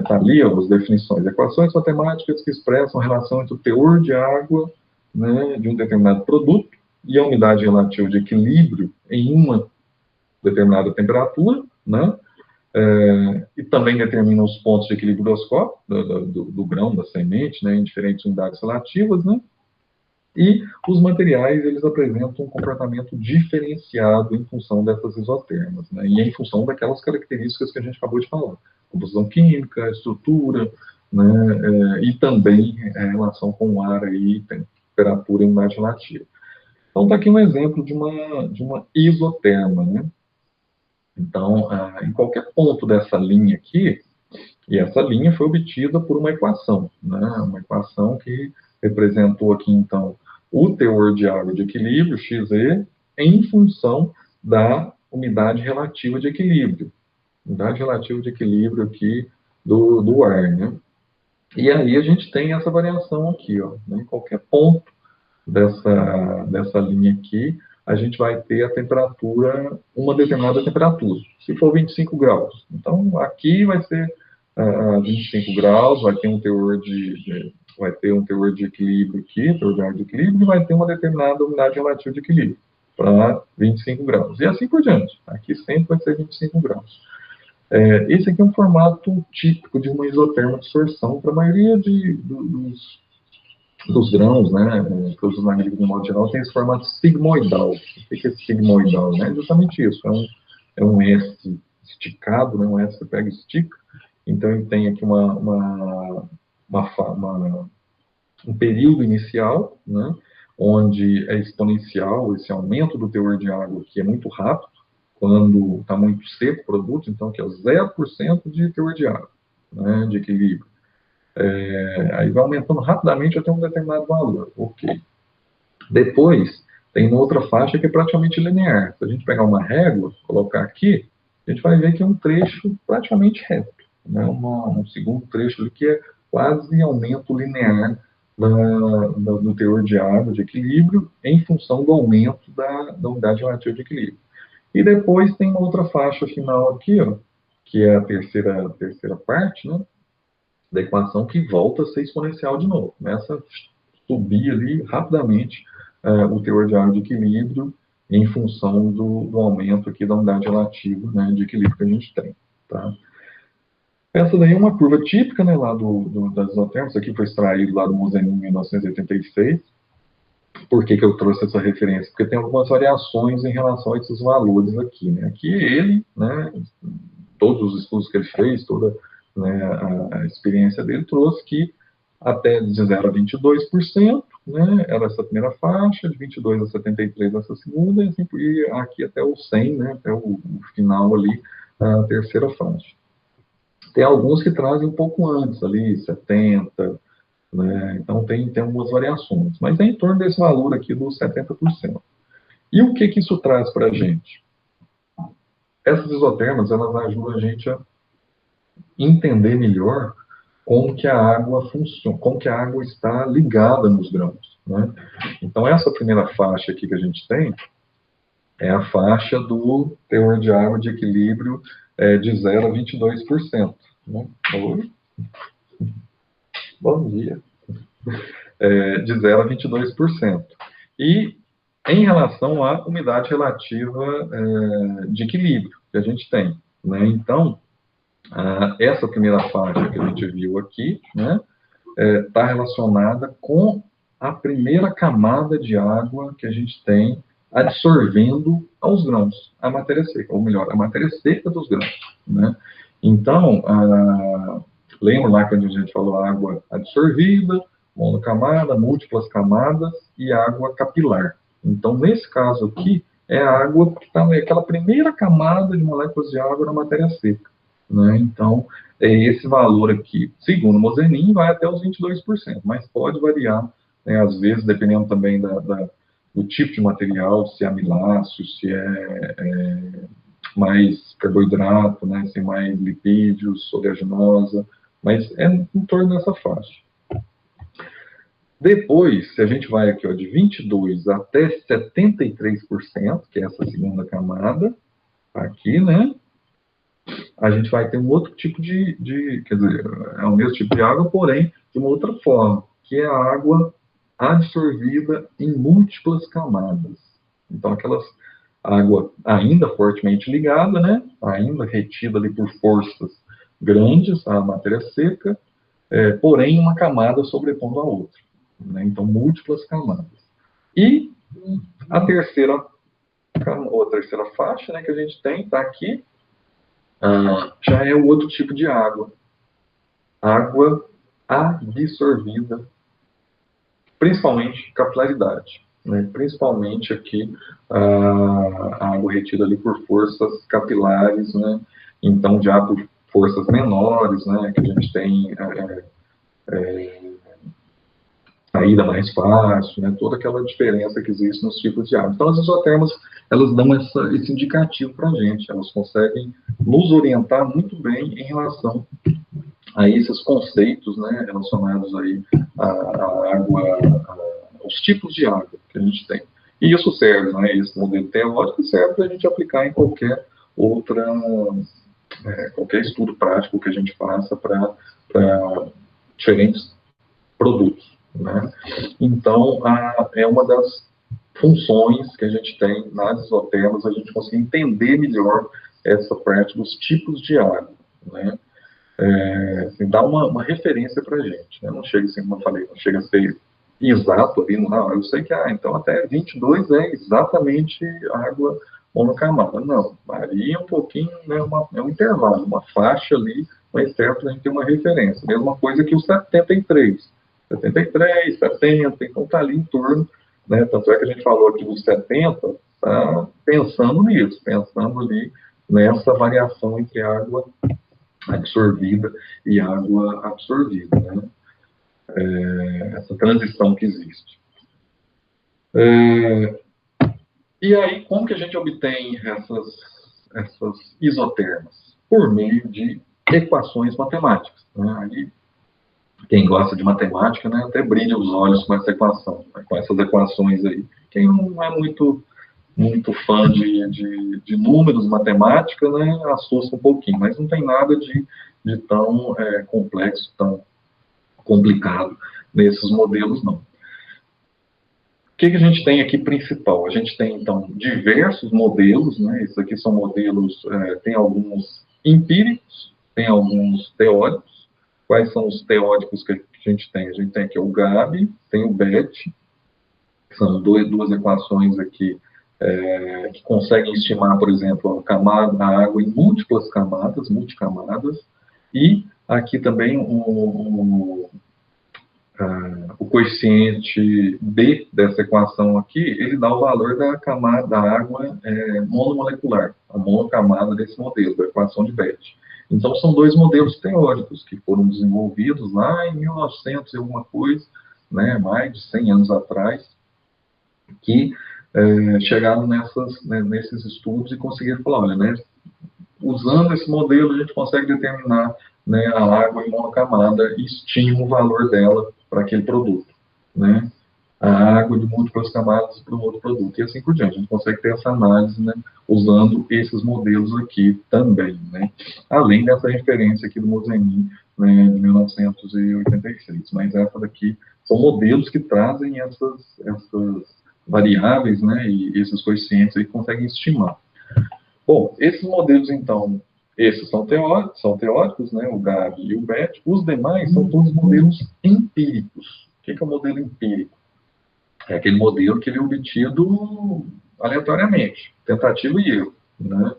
tá ali as definições. Equações matemáticas que expressam a relação entre o teor de água, né, de um determinado produto e a umidade relativa de equilíbrio em uma determinada temperatura, né? E também determina os pontos de equilíbrio higroscópico do grão, da semente, né, em diferentes unidades relativas, né? E os materiais, eles apresentam um comportamento diferenciado em função dessas isotermas, né? E em função daquelas características que a gente acabou de falar. Composição química, estrutura, né? E também em relação com o ar, aí, temperatura e umidade relativa. Então, está aqui um exemplo de uma isoterma, né? Então, em qualquer ponto dessa linha aqui, e essa linha foi obtida por uma equação, né? Uma equação que representou aqui, então, o teor de água de equilíbrio, XE, em função da umidade relativa de equilíbrio. Umidade relativa de equilíbrio aqui do ar, né? E aí a gente tem essa variação aqui, ó, né? Em qualquer ponto dessa linha aqui, a gente vai ter a temperatura, uma determinada temperatura. Se for 25 graus. Então, aqui vai ser 25 graus, vai ter um teor de equilíbrio aqui, teor de água de equilíbrio, e vai ter uma determinada umidade relativa de equilíbrio, para 25 graus. E assim por diante. Aqui sempre vai ser 25 graus. Esse aqui é um formato típico de uma isoterma de sorção para a maioria dos grãos, né, produtos magníficos de modo geral, tem esse formato sigmoidal. O que é sigmoidal? Né? É justamente isso, é um S esticado, né, um S que pega e estica. Então, ele tem aqui um período inicial, né, onde é exponencial esse aumento do teor de água, que é muito rápido, quando está muito seco o produto, então, que é 0% de teor de água, né, de equilíbrio. Aí vai aumentando rapidamente até um determinado valor. Ok. Depois, tem uma outra faixa que é praticamente linear. Se a gente pegar uma régua, colocar aqui, a gente vai ver que é um trecho praticamente reto, né? Um segundo trecho ali que é quase aumento linear do teor de água, de equilíbrio, em função do aumento da unidade relativa de equilíbrio. E depois tem uma outra faixa final aqui, ó, que é a terceira parte, né, da equação, que volta a ser exponencial de novo. Começa a subir ali rapidamente o teor de água de equilíbrio em função do aumento aqui da unidade relativa, né, de equilíbrio que a gente tem. Tá? Essa daí é uma curva típica, né, lá das isotermas. Isso aqui foi extraído lá do Mosenin em 1986. Por que eu trouxe essa referência? Porque tem algumas variações em relação a esses valores aqui, né? Aqui ele, né, todos os estudos que ele fez, toda, né, a experiência dele trouxe que até de 0 a 22%, né, era essa primeira faixa, de 22 a 73 essa segunda, e assim, e aqui até o 100, né, até o final ali, a terceira faixa. Tem alguns que trazem um pouco antes, ali, 70%, né, então tem algumas variações, mas é em torno desse valor aqui dos 70%. E o que isso traz para a gente? Essas isotermas, elas ajudam a gente a entender melhor como que a água funciona, como que a água está ligada nos grãos, né? Então, essa primeira faixa aqui que a gente tem é a faixa do teor de água de equilíbrio de 0 a 22%. Né? Oi? Bom dia. De 0 a 22%. E em relação à umidade relativa de equilíbrio que a gente tem, né? Então, essa primeira faixa que a gente viu aqui, né, está relacionada com a primeira camada de água que a gente tem adsorvendo aos grãos a matéria seca, ou melhor, a matéria seca dos grãos, né? Então, lembra lá quando a gente falou água adsorvida, monocamada, múltiplas camadas e água capilar. Então, nesse caso aqui, é a água que está naquela primeira camada de moléculas de água na matéria seca, né? Então, esse valor aqui, segundo o Mosenin, vai até os 22%, mas pode variar, né, às vezes, dependendo também do tipo de material, se é amiláceo, se é mais carboidrato, né, se é mais lipídios, oleaginosa, mas é em torno dessa faixa. Depois, se a gente vai aqui ó, de 22% até 73%, que é essa segunda camada, aqui, né, a gente vai ter um outro tipo quer dizer, é o mesmo tipo de água, porém, de uma outra forma, que é a água absorvida em múltiplas camadas. Então, aquelas água ainda fortemente ligada, né, ainda retida ali por forças grandes, a matéria seca, porém, uma camada sobrepondo a outra, né, então, múltiplas camadas. E a terceira faixa, né, que a gente tem, está aqui, já é o outro tipo de água. Água absorvida, principalmente capilaridade, né? Principalmente aqui a água retida ali por forças capilares, né? Então já por forças menores, né? Que a gente tem saída mais fácil, né? Toda aquela diferença que existe nos tipos de água. Então as isotermas, elas dão esse indicativo para a gente, elas conseguem nos orientar muito bem em relação a esses conceitos, né, relacionados aí à água, aos tipos de água que a gente tem. E isso serve, né, esse modelo teórico serve para a gente aplicar em qualquer estudo prático que a gente faça para diferentes produtos, né. Então, é uma das funções que a gente tem nas isotermas, a gente conseguir entender melhor essa parte dos tipos de água, né. Assim, dá uma referência para a gente, né? Não chega assim, como eu falei, não chega a ser exato ali, não, eu sei que, então até 22 é exatamente água monocamada. Não, varia um pouquinho, né, é um intervalo, uma faixa ali, mas certo para a gente ter uma referência. Mesma coisa que o 73, 70, então está ali em torno, né, tanto é que a gente falou aqui dos 70, tá pensando nisso, pensando ali nessa variação entre água absorvida e água absorvida, né? Essa transição que existe. E aí, como que a gente obtém essas isotermas? Por meio de equações matemáticas, né? Aí, quem gosta de matemática, né, até brilha os olhos com essa equação, né, com essas equações aí. Quem não é muito fã de números, matemática, né, assusta um pouquinho, mas não tem nada de tão complexo, tão complicado nesses modelos, não. O que a gente tem aqui principal? A gente tem, então, diversos modelos, né, esses aqui são modelos, tem alguns empíricos, tem alguns teóricos. Quais são os teóricos que a gente tem? A gente tem aqui o Gabi, tem o Bet, que são duas equações aqui, que conseguem estimar, por exemplo, a água em múltiplas camadas, multicamadas, e aqui também o coeficiente B dessa equação aqui, ele dá o valor da camada da água monomolecular, a monocamada desse modelo, da equação de Bet. Então, são dois modelos teóricos que foram desenvolvidos lá em 1900 e alguma coisa, né, mais de 100 anos atrás, que chegaram nesses estudos e conseguiram falar, olha, né, usando esse modelo a gente consegue determinar, né, a água em monocamada e estima o valor dela para aquele produto, né, a água de múltiplas camadas para um outro produto, e assim por diante. A gente consegue ter essa análise, né, usando esses modelos aqui também, né, além dessa referência aqui do Mosenin, né, de 1986, mas essa daqui são modelos que trazem essas variáveis, né, e esses coeficientes aí conseguem estimar. Bom, esses modelos, então, esses são teóricos, né, o Gabi e o Bet. Os demais são todos modelos empíricos. O que é o modelo empírico? É aquele modelo que ele é obtido aleatoriamente, tentativa e erro, né?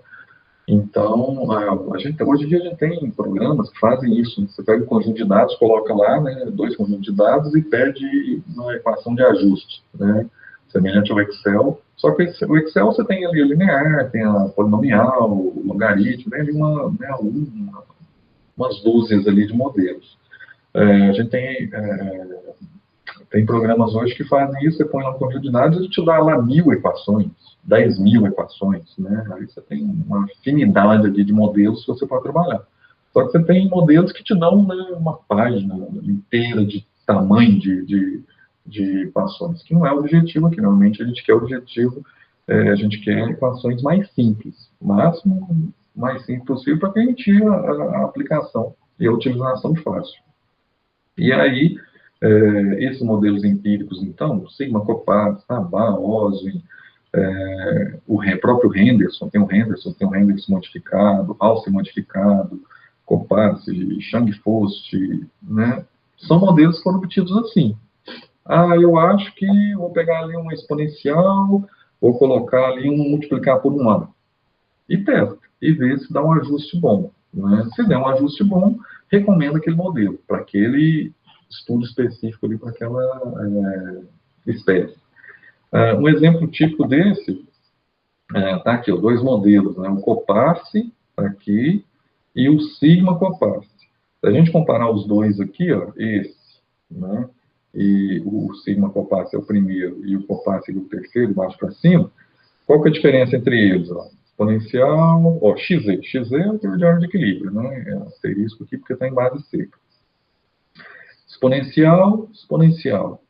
Então, hoje em dia a gente tem programas que fazem isso, né? Você pega um conjunto de dados, coloca lá, né, 2 conjuntos de dados e pede uma equação de ajuste, né, semelhante ao Excel, só que o Excel você tem ali a linear, tem a polinomial, o logaritmo, tem ali umas dúzias ali de modelos. A gente tem programas hoje que fazem isso, você põe lá um conjunto de dados e te dá lá 1000 equações, 10.000 equações, né? Aí você tem uma afinidade ali de modelos que você pode trabalhar. Só que você tem modelos que te dão, né, uma página inteira de tamanho de equações, que não é o objetivo aqui. Normalmente a gente quer a gente quer equações mais simples, o máximo mais simples possível para permitir a aplicação e a utilização fácil. E aí, esses modelos empíricos, então, Sigma, Copas, Abba, Oswin, o próprio Henderson, tem o Henderson modificado, Halsey modificado, Copas, Chang-Fost, né? São modelos que foram obtidos assim. Eu acho que vou pegar ali uma exponencial, vou colocar ali multiplicar por 1A. E testa, e vê se dá um ajuste bom, né? Se der um ajuste bom, recomenda aquele modelo, para aquele estudo específico ali, para aquela espécie. Um exemplo típico desse, tá aqui, ó, 2 modelos, né? O Copasse, tá aqui, e o Sigma Copasse. Se a gente comparar os dois aqui, ó, esse, né? E o Sigma Copasse é o primeiro, e o Copasse é o terceiro, de baixo para cima, qual que é a diferença entre eles, ó? Exponencial, ó, XZ. XZ é o teor de área de equilíbrio, né? É asterisco aqui porque está em base seca. Exponencial,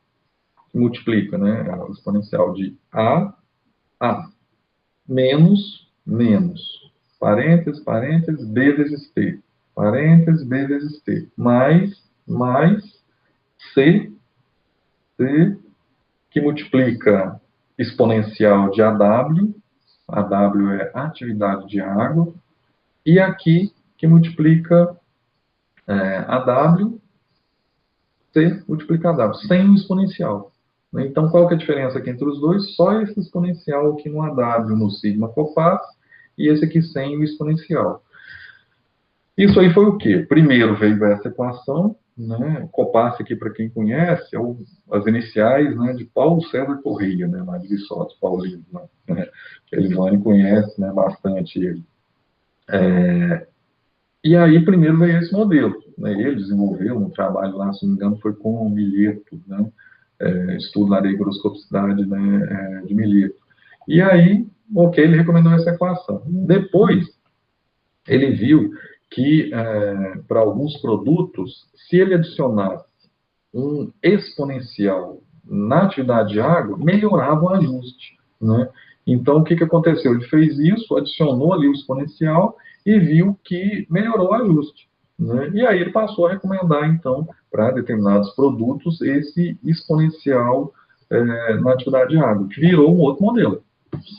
multiplica, né? O exponencial de A, menos, parênteses, B vezes T, parênteses, B vezes T, mais C, que multiplica exponencial de AW é atividade de água, e aqui que multiplica AW, C multiplica AW, sem o exponencial. Então, qual que é a diferença aqui entre os dois? Só esse exponencial aqui no AW, no Sigma Copas, e esse aqui sem o exponencial. Isso aí foi o quê? Primeiro veio essa equação, né? Copas aqui, para quem conhece, as iniciais, né, de Paulo César Correia, né, lá de Viçosa, Paulino, né? Que a Elisane conhece, né, bastante ele. E aí, primeiro veio esse modelo, né? Ele desenvolveu um trabalho lá, se não me engano, foi com o Milheto, né? Estudo na higroscopicidade, né, de Milheto. E aí, ele recomendou essa equação. Depois, ele viu que, para alguns produtos, se ele adicionasse um exponencial na atividade de água, melhorava o ajuste, né? Então, o que aconteceu? Ele fez isso, adicionou ali o exponencial e viu que melhorou o ajuste, né? E aí ele passou a recomendar, então, para determinados produtos, esse exponencial na atividade de água, que virou um outro modelo,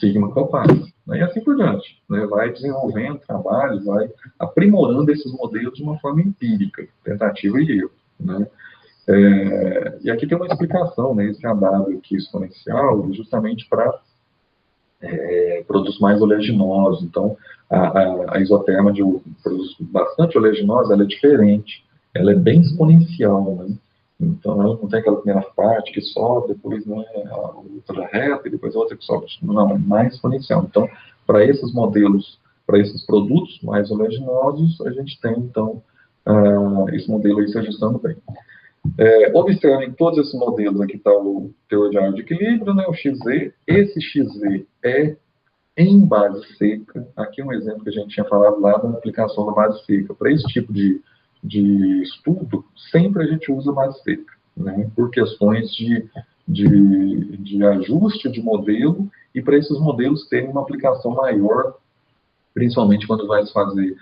Sigma Copas, né? E assim por diante, né? Vai desenvolvendo trabalhos, vai aprimorando esses modelos de uma forma empírica, tentativa e erro, né? E aqui tem uma explicação, né? Esse AW aqui exponencial, justamente para produtos mais oleaginosos. Então, a isoterma de produtos bastante oleaginosos, ela é diferente, ela é bem exponencial, né? Então, ela não tem aquela primeira parte que sobe, depois, né, a outra reta, e depois a outra que sobe. Não, é mais exponencial. Então, para esses modelos, para esses produtos mais oleaginosos, a gente tem, então, esse modelo aí se ajustando bem. Observem todos esses modelos, aqui está o teor de área de equilíbrio, né, o XZ. Esse XZ é em base seca. Aqui um exemplo que a gente tinha falado lá da aplicação da base seca. Para esse tipo de estudo, sempre a gente usa base seca, né, por questões de ajuste de modelo e para esses modelos terem uma aplicação maior, principalmente quando vai se fazer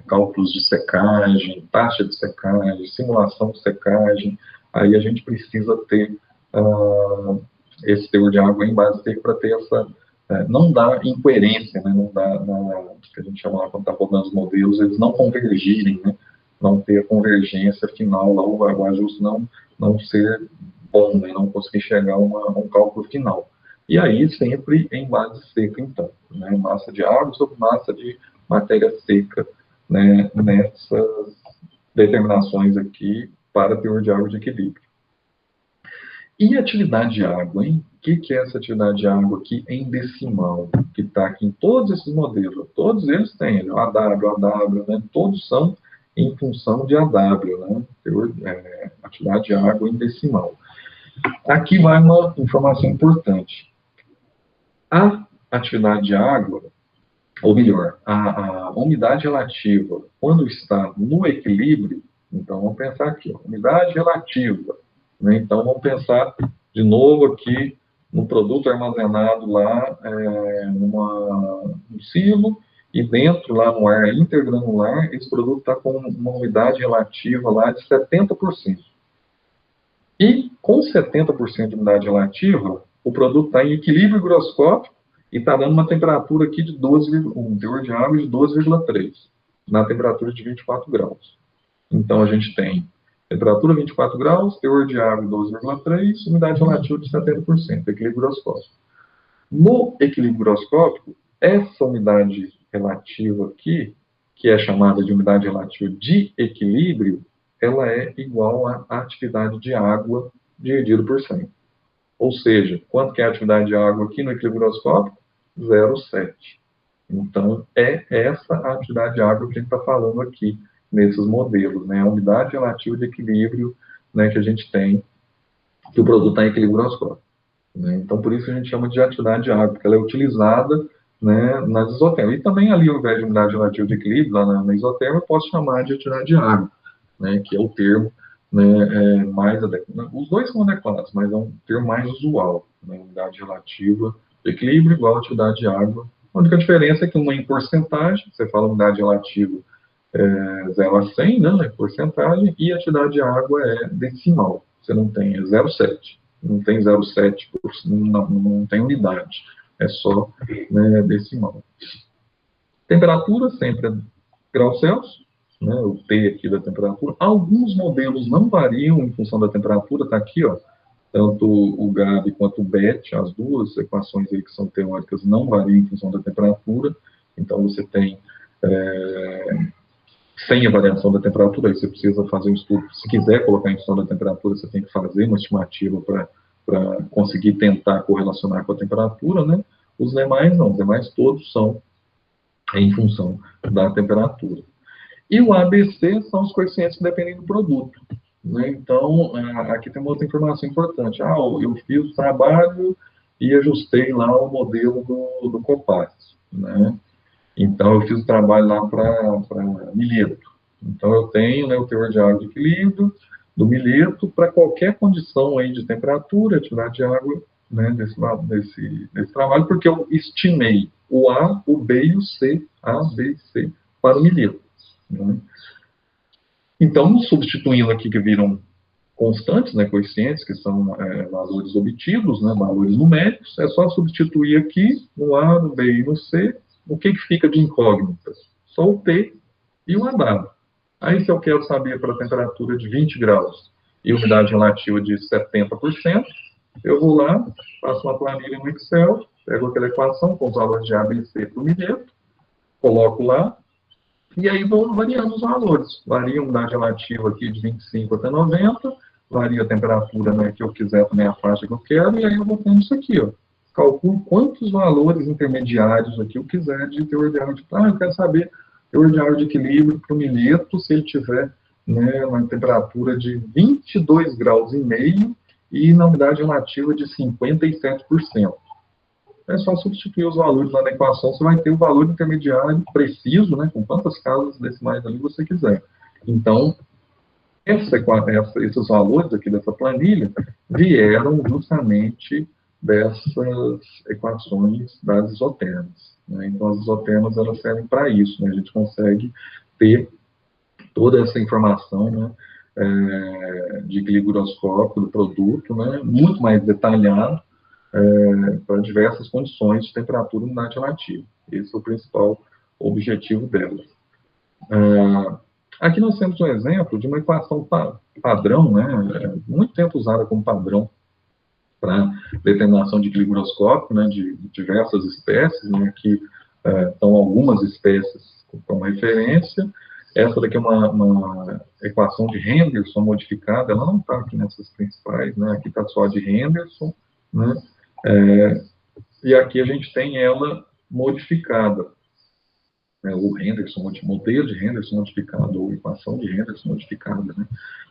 cálculos de secagem, taxa de secagem, simulação de secagem. Aí a gente precisa ter esse teor de água em base seca para ter essa... não dá incoerência, né? Não dá, que a gente chama lá, quando está rodando os modelos, eles não convergirem, né? Não ter a convergência final, lá, o ajuste não ser bom, né? Não conseguir chegar a um cálculo final. E aí sempre em base seca, então, né? Massa de água sobre massa de matéria seca, né? Nessas determinações aqui para teor de água de equilíbrio. E atividade de água, hein? O que é essa atividade de água aqui em decimal? Que está aqui em todos esses modelos. Todos eles têm, né? AW, né? Todos são em função de AW, né? Atividade de água em decimal. Aqui vai uma informação importante. A atividade de água, ou melhor, a umidade relativa, quando está no equilíbrio, então vamos pensar aqui, ó, umidade relativa, né? Então vamos pensar de novo aqui no produto armazenado lá num silo, e dentro lá no ar intergranular, esse produto está com uma umidade relativa lá de 70%. E com 70% de umidade relativa, o produto está em equilíbrio higroscópico e está dando uma temperatura aqui de 12,1, teor de água de 12,3, na temperatura de 24 graus. Então, a gente tem temperatura 24 graus, teor de água 12,3, umidade relativa de 70%, equilíbrio higroscópico. No equilíbrio higroscópico, essa umidade relativa aqui, que é chamada de umidade relativa de equilíbrio, ela é igual à atividade de água dividido por 100. Ou seja, quanto que é a atividade de água aqui no equilíbrio higroscópico? 0,7. Então, é essa a atividade de água que a gente está falando aqui, nesses modelos, né? A umidade relativa de equilíbrio, né, que a gente tem, que o produto está em equilíbrio higroscópico, né? Então, por isso a gente chama de atividade de água, porque ela é utilizada, né, nas isotérmicas. E também ali, ao invés de umidade relativa de equilíbrio, lá na isotérmica, eu posso chamar de atividade de água, né, que é o termo, né, mais adequado. Os dois são adequados, mas é um termo mais usual, né, umidade relativa de equilíbrio igual a atividade de água. A única diferença é que uma é em porcentagem, você fala umidade relativa 0 a 100, né, porcentagem, e a atividade de água é decimal, você não tem, 0,7, não tem 0,7, não tem unidade, é só, né, decimal. Temperatura sempre é graus Celsius, né, o T aqui da temperatura. Alguns modelos não variam em função da temperatura, está aqui, ó, tanto o Gabi quanto o BET, as duas equações aí que são teóricas não variam em função da temperatura, então você tem, sem a variação da temperatura, aí você precisa fazer um estudo, se quiser colocar em função da temperatura, você tem que fazer uma estimativa para conseguir tentar correlacionar com a temperatura, né? Os demais não, os demais todos são em função da temperatura. E o ABC são os coeficientes que dependem do produto, né? Então, aqui tem uma outra informação importante. Eu fiz o trabalho e ajustei lá o modelo do Copas, né? Então, eu fiz o trabalho lá para milheto. Então, eu tenho, né, o teor de água de equilíbrio do milheto para qualquer condição aí de temperatura, atividade de água, né, desse trabalho, porque eu estimei o A, o B e o C, A, B e C, para o milheto, né? Então, substituindo aqui que viram constantes, né, coeficientes, que são valores obtidos, né, valores numéricos, é só substituir aqui no A, no B e no C. O que fica de incógnitas? Só o P e o AW. Aí, se eu quero saber para a temperatura de 20 graus e umidade relativa de 70%, eu vou lá, faço uma planilha no Excel, pego aquela equação com os valores de A, B e C para o milheto, coloco lá, e aí vou variando os valores. Varia a umidade relativa aqui de 25 até 90, varia a temperatura, né, que eu quiser, também a faixa que eu quero, e aí eu vou tendo isso aqui, ó. Calculo quantos valores intermediários aqui eu quiser de teor de água de... eu quero saber teor de água de equilíbrio para o milheto, se ele tiver, né, uma temperatura de 22 graus e meio e na umidade relativa de 57%. É só substituir os valores lá na equação, você vai ter o valor intermediário preciso, né, com quantas casas decimais ali você quiser. Então, esses valores aqui dessa planilha vieram justamente dessas equações das isotermas, né? Então, as isotermas, elas servem para isso, né? A gente consegue ter toda essa informação, né, de equilíbrio higroscópico do produto, né, muito mais detalhado, para diversas condições de temperatura e umidade relativa. Esse é o principal objetivo delas. Aqui nós temos um exemplo de uma equação padrão, né, muito tempo usada como padrão para determinação de equilíbrio higroscópico, né, de diversas espécies, né, aqui estão algumas espécies como referência. Essa daqui é uma equação de Henderson modificada, ela não está aqui nessas principais, né, aqui está só de Henderson, né, e aqui a gente tem ela modificada, né, o Henderson, modelo de Henderson modificado, ou equação de Henderson modificada, né.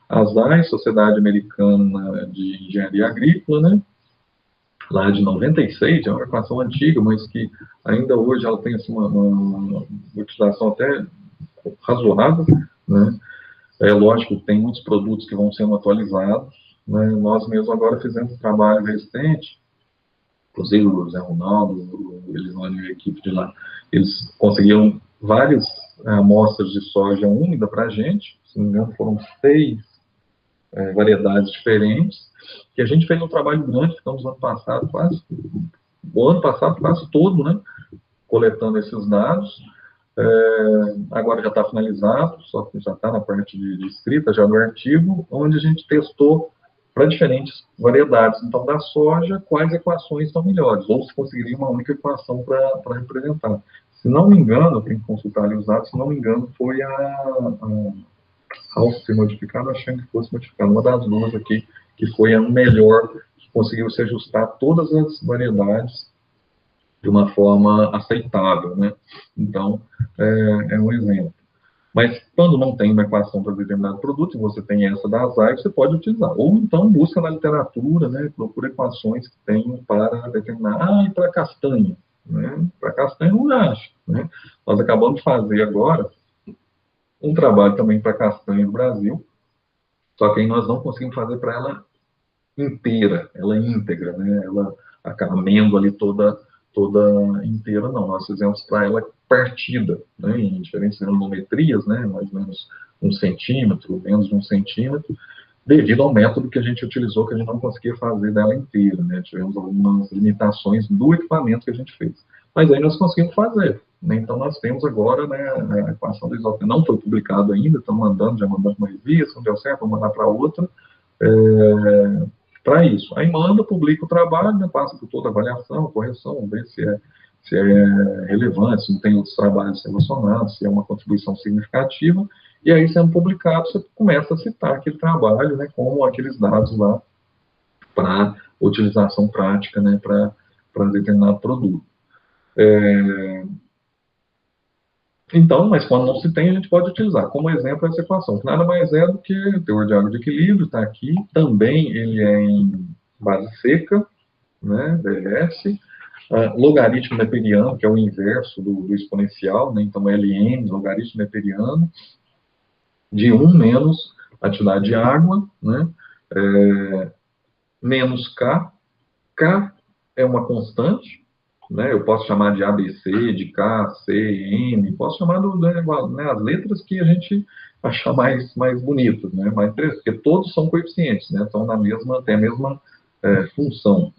A SAI, Sociedade Americana de Engenharia Agrícola, né, lá de 96, é uma equação antiga, mas que ainda hoje ela tem assim, uma utilização até razoável, né. Lógico, tem muitos produtos que vão sendo atualizados, né. Nós mesmos agora fizemos um trabalho recente, inclusive o Zé Ronaldo, eles lá na equipe de lá, eles conseguiram várias amostras de soja úmida para a gente, se não me engano foram 6 variedades diferentes, que a gente fez um trabalho grande, ficamos o ano passado quase todo, né, coletando esses dados. Agora já está finalizado, só que já está na parte de escrita já do artigo, onde a gente testou para diferentes variedades. Então, da soja, quais equações são melhores, ou se conseguiria uma única equação para representar. Se não me engano, eu tenho que consultar ali os dados, se não me engano, foi a Alce modificada, achando que fosse modificada, uma das duas aqui, que foi a melhor, que conseguiu se ajustar a todas as variedades de uma forma aceitável, né? Então, é um exemplo. Mas, quando não tem uma equação para determinado produto, e você tem essa da ASAI, você pode utilizar. Ou, então, busca na literatura, né? Procura equações que tenham para determinar, e para castanha, né? Para castanha, não acho, né? Nós acabamos de fazer agora um trabalho também para castanha no Brasil, só que aí nós não conseguimos fazer para ela inteira, ela íntegra, né? Ela, a amêndoa ali toda inteira, não. Nós fizemos para ela partida, né? Em diferentes granulometrias, né? Mais ou menos 1 centímetro, menos de 1 centímetro, devido ao método que a gente utilizou, que a gente não conseguia fazer dela inteira, né? Tivemos algumas limitações do equipamento que a gente fez. Mas aí nós conseguimos fazer, né? Então nós temos agora, né, a equação do isótopo. Não foi publicado ainda, estamos mandando, já mandamos uma revista, não deu certo, vamos mandar para outra, para isso. Aí manda, publica o trabalho, né, passa por toda a avaliação, correção, ver se é relevante, se não tem outros trabalhos relacionados, se é uma contribuição significativa, e aí, sendo publicado, você começa a citar aquele trabalho, né, com aqueles dados lá para utilização prática, né, para determinado produto. Então, mas quando não se tem, a gente pode utilizar como exemplo essa equação, que nada mais é do que o teor de água de equilíbrio, está aqui, também ele é em base seca, né, DLS, logaritmo neperiano, que é o inverso do exponencial, né, então LN, logaritmo neperiano, de 1 menos a atividade de água, né, menos K. K é uma constante, né, eu posso chamar de ABC, de K, C, M, posso chamar né, as letras que a gente achar mais bonitas, né, porque todos são coeficientes, né, estão tem a mesma função.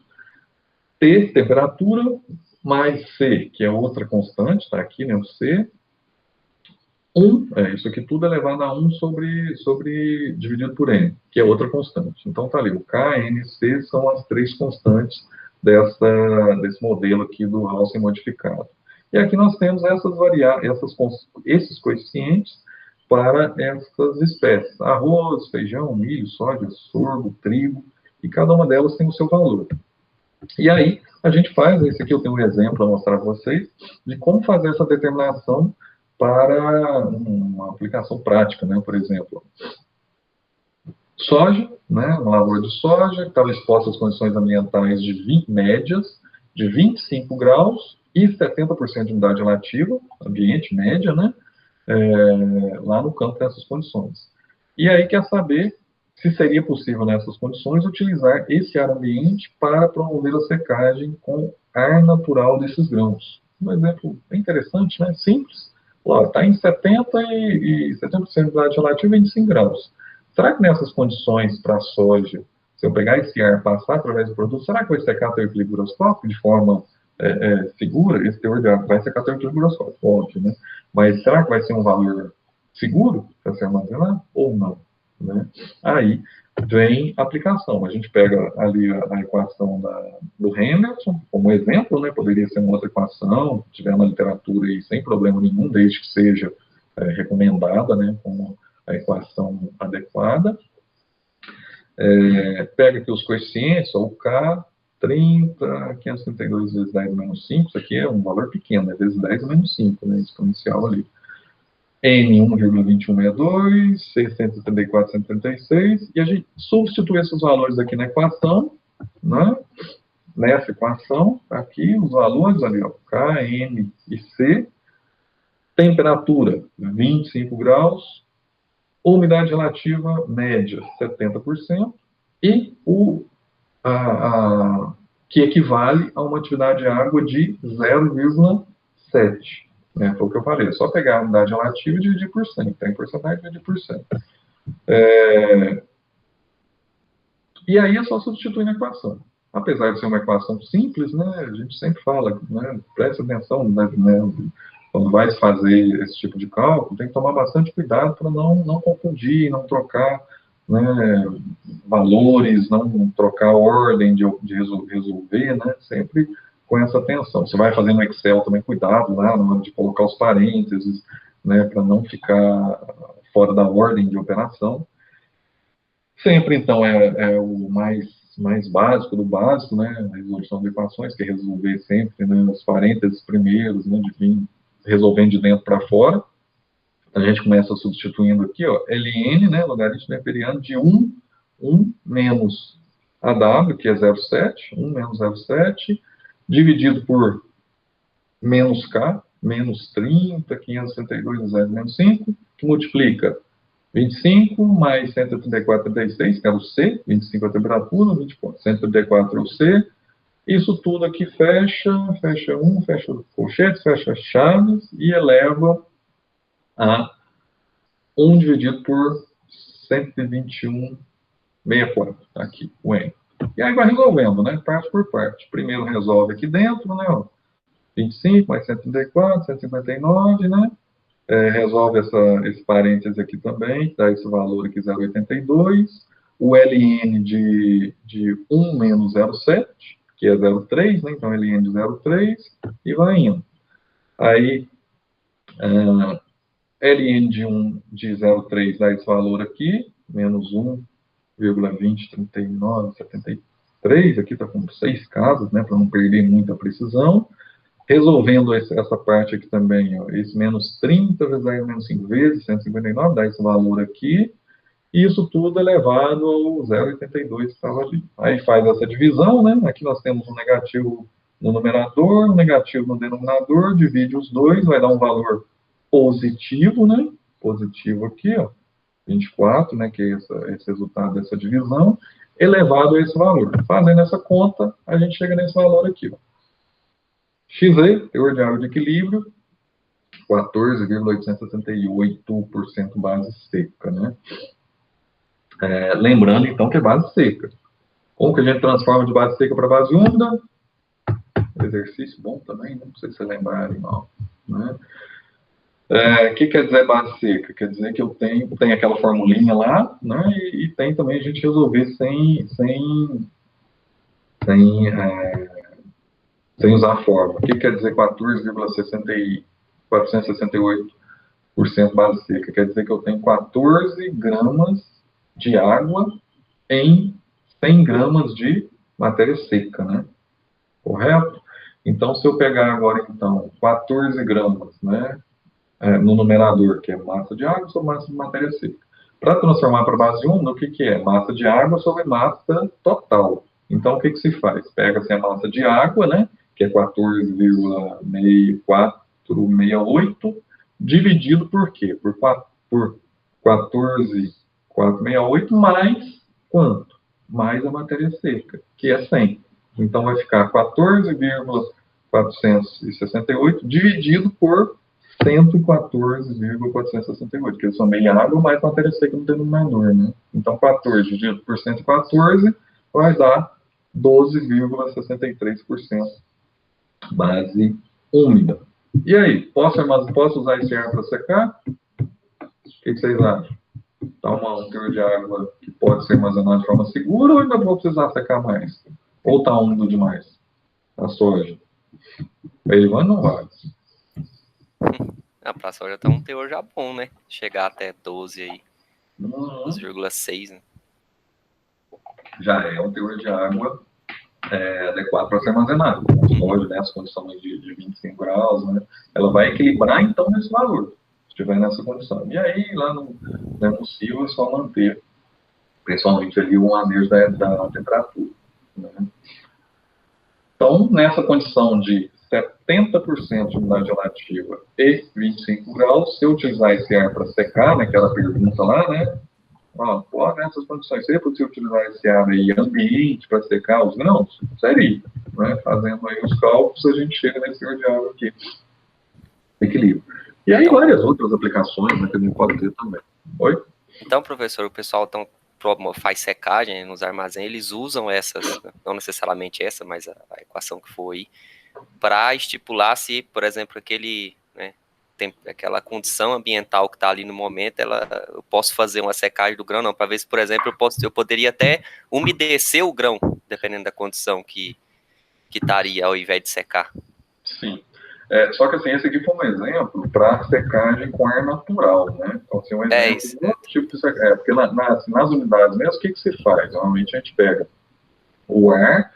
T, temperatura, mais C, que é outra constante, está aqui, né, o C. 1, isso aqui tudo é elevado a 1 dividido por N, que é outra constante. Então, tá ali, o K, N, C são as 3 constantes desse modelo aqui do Hausen modificado. E aqui nós temos esses coeficientes para essas espécies. Arroz, feijão, milho, soja, sorgo, trigo, e cada uma delas tem o seu valor. E aí, a gente faz, esse aqui eu tenho um exemplo para mostrar para vocês, de como fazer essa determinação para uma aplicação prática, né? Por exemplo, soja, né? Uma lavoura de soja que estava exposta às condições ambientais médias de 25 graus e 70% de umidade relativa, ambiente média, né? Lá no campo dessas condições. E aí quer saber se seria possível, nessas condições, utilizar esse ar ambiente para promover a secagem com ar natural desses grãos. Um exemplo bem interessante, né? Simples. Está em 70% de umidade relativa e 25 graus. Será que nessas condições para a soja, se eu pegar esse ar e passar através do produto, será que vai secar o equilíbrio higroscópico de forma segura? Esse teor de ar vai secar o equilíbrio higroscópico, óbvio, né? Mas será que vai ser um valor seguro para se armazenar ou não? Né? Aí, vem a aplicação. A gente pega ali a equação do Henderson, como exemplo, né? Poderia ser uma outra equação, se tiver na literatura aí, sem problema nenhum, desde que seja recomendada, né? Como a equação adequada. Pega aqui os coeficientes, o K, 30, 532 vezes 10 menos 5, isso aqui é um valor pequeno, né? Vezes 10 menos 5, né? Exponencial ali. N 1,2162, 634, 136, e a gente substitui esses valores aqui na equação, né? Nessa equação, aqui os valores ali, ó, K, N e C, temperatura 25 graus, umidade relativa média 70%, e que equivale a uma atividade de água de 0,7. Foi o que eu falei, é só pegar a umidade relativa e dividir por 100. Tem porcentagem, dividir por 100. E aí é só substituir na equação. Apesar de ser uma equação simples, né, a gente sempre fala, né, preste atenção, né, quando vai fazer esse tipo de cálculo, tem que tomar bastante cuidado para não confundir, não trocar, né, valores, não trocar a ordem de resolver, né, sempre com essa atenção. Você vai fazer no Excel também, cuidado lá na hora de colocar os parênteses, né, para não ficar fora da ordem de operação. Sempre, então, é o mais básico do básico, né, a resolução de equações, que é resolver sempre, né, os parênteses primeiros, né, de vir resolvendo de dentro para fora. A gente começa substituindo aqui, ó, Ln, né, logaritmo neperiano de 1 menos AW, que é 0,7, 1 menos 0,7, dividido por menos K, menos 30, 562, 0, menos 5, que multiplica 25 mais 134,36, que é o C, 25 é a temperatura, 134 é o C. Isso tudo aqui fecha 1, fecha o colchete, fecha as chaves e eleva a 1 dividido por 121,64, aqui, o N. E aí vai resolvendo, né, parte por parte. Primeiro resolve aqui dentro, né, ó, 25 mais 134, 159, né, resolve esse parêntese aqui também, que dá esse valor aqui, 0,82, o Ln de 1 menos 0,7, que é 0,3, né, então Ln de 0,3, e vai indo. Aí, Ln de 0,3 dá esse valor aqui, menos 1,203973, aqui está com 6 casas, né, para não perder muita precisão. Resolvendo essa parte aqui também, ó, esse menos 30 vezes aí, menos 5 vezes, 159, dá esse valor aqui, e isso tudo elevado ao 0,82 que estava ali. Aí faz essa divisão, né? Aqui nós temos um negativo no numerador, um negativo no denominador, divide os dois, vai dar um valor positivo, né? Positivo aqui, ó, 24, né? Que é esse resultado dessa divisão, elevado a esse valor. Fazendo essa conta, a gente chega nesse valor aqui, ó. XE, teor de água de equilíbrio, 14,868% base seca, né? Lembrando, então, que é base seca. Como que a gente transforma de base seca para base úmida? Exercício bom também, não sei se vocês lembrarem, não. Né? O que quer dizer base seca? Quer dizer que eu tenho aquela formulinha lá, né? E tem também a gente resolver sem usar a fórmula. O que quer dizer 14,468% base seca? Quer dizer que eu tenho 14 gramas de água em 100 gramas de matéria seca, né? Correto? Então, se eu pegar agora, então, 14 gramas, né, no numerador, que é massa de água sobre massa de matéria seca. Para transformar para base úmida, o que é? Massa de água sobre massa total. Então, o que se faz? Pega-se a massa de água, né, que é 14,468, dividido por quê? Por 14,468 mais quanto? Mais a matéria seca, que é 100. Então, vai ficar 14,468 dividido por 114,468, que eu somei água mais matéria seca no denominador, né? Então, 14 dividido por 114 vai dar 12,63% base úmida. E aí, posso usar esse ar para secar? O que vocês acham? Tá um teor de água que pode ser armazenado de forma segura ou ainda vou precisar secar mais? Ou tá úmido demais? A soja. Ele vai ou não vai? Pra soja tá um teor já bom, né? Chegar até 12 aí, Uhum. 12,6, né? Já é um teor de água adequado para ser armazenado. A soja, nessas condições de 25 graus, né, ela vai equilibrar, então, nesse valor, se estiver nessa condição. E aí, lá no possível, é só manter, principalmente ali, o manejo da temperatura. Né? Então, nessa condição de 70% de umidade relativa e 25 graus, se eu utilizar esse ar para secar, né, aquela pergunta lá, né, nessas condições, seria possível utilizar esse ar aí ambiente para secar os grãos? Seria. Né? Fazendo aí os cálculos, a gente chega nesse teor de água aqui. Equilíbrio. E aí, várias outras aplicações, né, que a gente pode ter também. Oi? Então, professor, o pessoal faz secagem nos armazéns, eles usam essas, não necessariamente essa, mas a equação que for aí, para estipular se, por exemplo, aquela condição ambiental que está ali no momento, eu posso fazer uma secagem do grão, não, para ver se, por exemplo, eu poderia até umedecer o grão, dependendo da condição que estaria ao invés de secar. Sim. Só que assim, esse aqui foi um exemplo para secagem com ar natural, né? Então, assim, um exemplo isso. de outro tipo de secagem. Porque nas unidades mesmo, o que se faz? Normalmente a gente pega o ar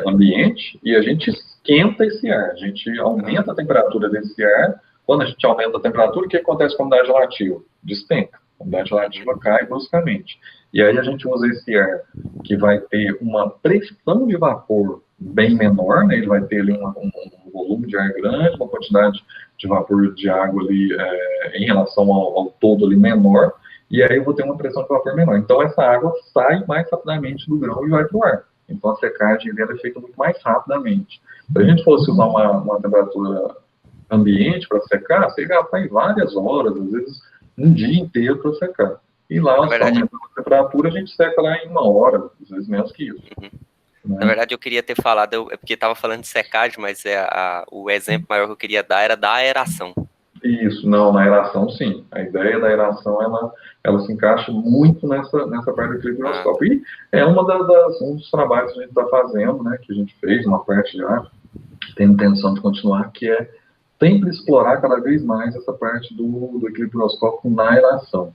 ambiente e a gente esquenta esse ar. A gente aumenta a temperatura desse ar. Quando a gente aumenta a temperatura, o que acontece com a umidade relativa? Despenca. A umidade relativa cai bruscamente. E aí a gente usa esse ar que vai ter uma pressão de vapor bem menor, né? Ele vai ter ali um volume de ar grande, uma quantidade de vapor de água ali em relação ao todo ali menor, e aí eu vou ter uma pressão de vapor menor. Então essa água sai mais rapidamente do grão e vai para o ar. Então a secagem dela é feita muito mais rapidamente. Se a gente fosse usar uma temperatura ambiente para secar, você gasta aí várias horas, às vezes um dia inteiro para secar. E lá, aumentando a temperatura, a gente seca lá em 1 hora, às vezes menos que isso. Uhum. Né? Na verdade, eu queria ter falado, porque estava falando de secagem, mas o exemplo maior que eu queria dar era da aeração. Isso, não, na aeração, sim. A ideia da aeração, ela se encaixa muito nessa parte do equilíbrio giroscópico. E é um dos trabalhos que a gente está fazendo, né, que a gente fez, uma parte já, tem intenção de continuar, que é sempre explorar cada vez mais essa parte do equilíbrio giroscópico na aeração.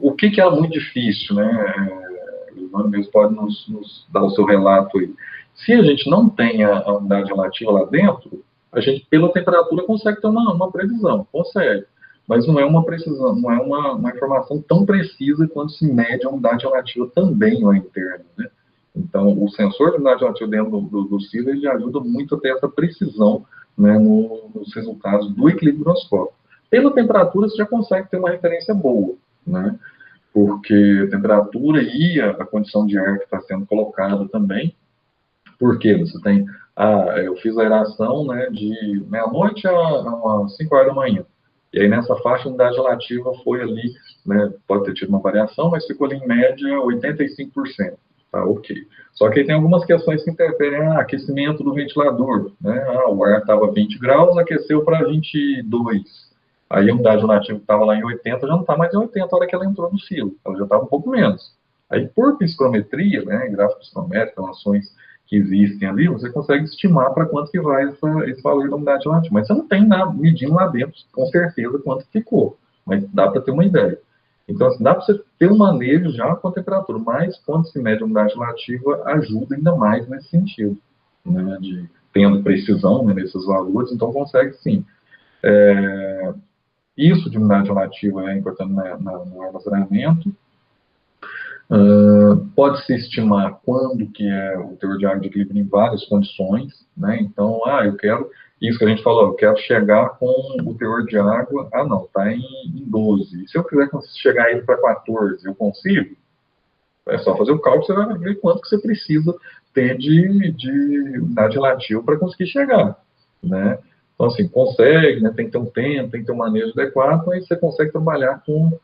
O que é muito difícil, né? O Ivan mesmo pode nos dar o seu relato aí. Se a gente não tem a umidade relativa lá dentro, a gente, pela temperatura, consegue ter uma previsão, consegue. Mas não é uma precisão, não é uma informação tão precisa quando se mede a umidade relativa também lá interna, né? Então, o sensor de umidade relativa dentro do CISA, ele ajuda muito a ter essa precisão, né, nos resultados do equilíbrio giroscópico. Pela temperatura, você já consegue ter uma referência boa, né? Porque a temperatura e a condição de ar que está sendo colocada também, porque você tem, eu fiz a aeração, né, de meia-noite a 5 horas da manhã, e aí nessa faixa a umidade relativa foi ali, né, pode ter tido uma variação, mas ficou ali em média 85%, tá, ok. Só que aí tem algumas questões que interferem, aquecimento do ventilador, né, o ar estava 20 graus, aqueceu para 22, aí a umidade relativa que estava lá em 80 já não está mais em 80 a hora que ela entrou no silo, ela já estava um pouco menos. Aí, por psicometria, né, gráfico psicométrico, relações que existem ali, você consegue estimar para quanto que vai esse valor da umidade relativa. Mas você não tem nada medindo lá dentro, com certeza, quanto ficou. Mas dá para ter uma ideia. Então, assim, dá para você ter um manejo já com a temperatura, mas quando se mede a umidade relativa, ajuda ainda mais nesse sentido, né, de tendo precisão, né, nesses valores, então consegue sim. Isso de umidade relativa é importante no armazenamento. Pode-se estimar quando que é o teor de água de equilíbrio em várias condições, né? Então, eu quero, isso que a gente falou, eu quero chegar com o teor de água, não, está em 12. E se eu quiser chegar ele para 14, eu consigo? É só fazer o cálculo, você vai ver quanto que você precisa ter de umidade relativa para conseguir chegar, né? Então, assim, consegue, né? Tem que ter um tempo, tem que ter um manejo adequado, mas você consegue trabalhar com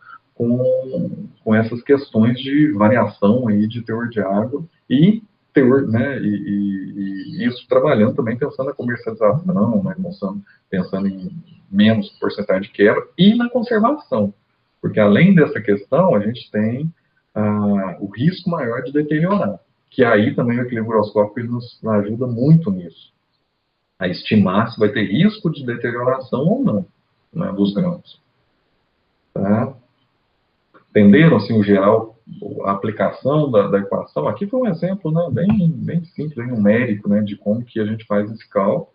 essas questões de variação aí de teor de água e teor, né, e isso trabalhando também pensando na comercialização, né, pensando em menos porcentagem de quebra e na conservação, Porque além dessa questão, a gente tem o risco maior de deteriorar, que aí também o equilíbrio higroscópico ele nos ajuda muito nisso, a estimar se vai ter risco de deterioração ou não, né, dos grãos. Tá? Entenderam, assim, o geral, a aplicação da equação? Aqui foi um exemplo, né, bem simples, bem numérico, né, de como que a gente faz esse cálculo,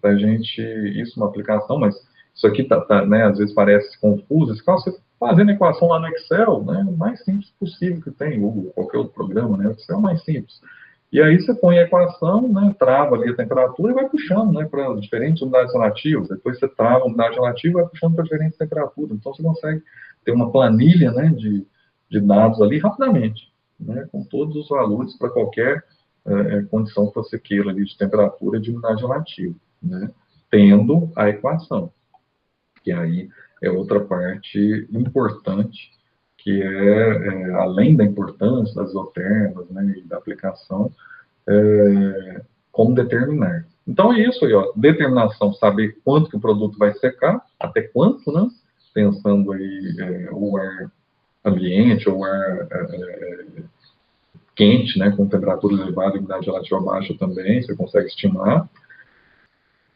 para a gente, isso é uma aplicação, mas isso aqui né, às vezes parece confuso, esse cálculo, você fazendo a equação lá no Excel, né, o mais simples possível que tem, ou qualquer outro programa, né, o Excel é o mais simples. E aí você põe a equação, né, trava ali a temperatura e vai puxando, né, para diferentes unidades relativas. Depois você trava a unidade relativa e vai puxando para diferentes temperaturas. Então você consegue ter uma planilha, né, de dados ali rapidamente, né, com todos os valores para qualquer condição que você queira ali de temperatura e de unidade relativa, né, tendo a equação, que aí é outra parte importante, que além da importância das isotermas, né, e da aplicação, como determinar. Então é isso aí, ó, determinação, saber quanto que o produto vai secar, até quanto, né, pensando aí o ar ambiente ou ar quente, né, com temperatura elevada e umidade relativa baixa também, você consegue estimar.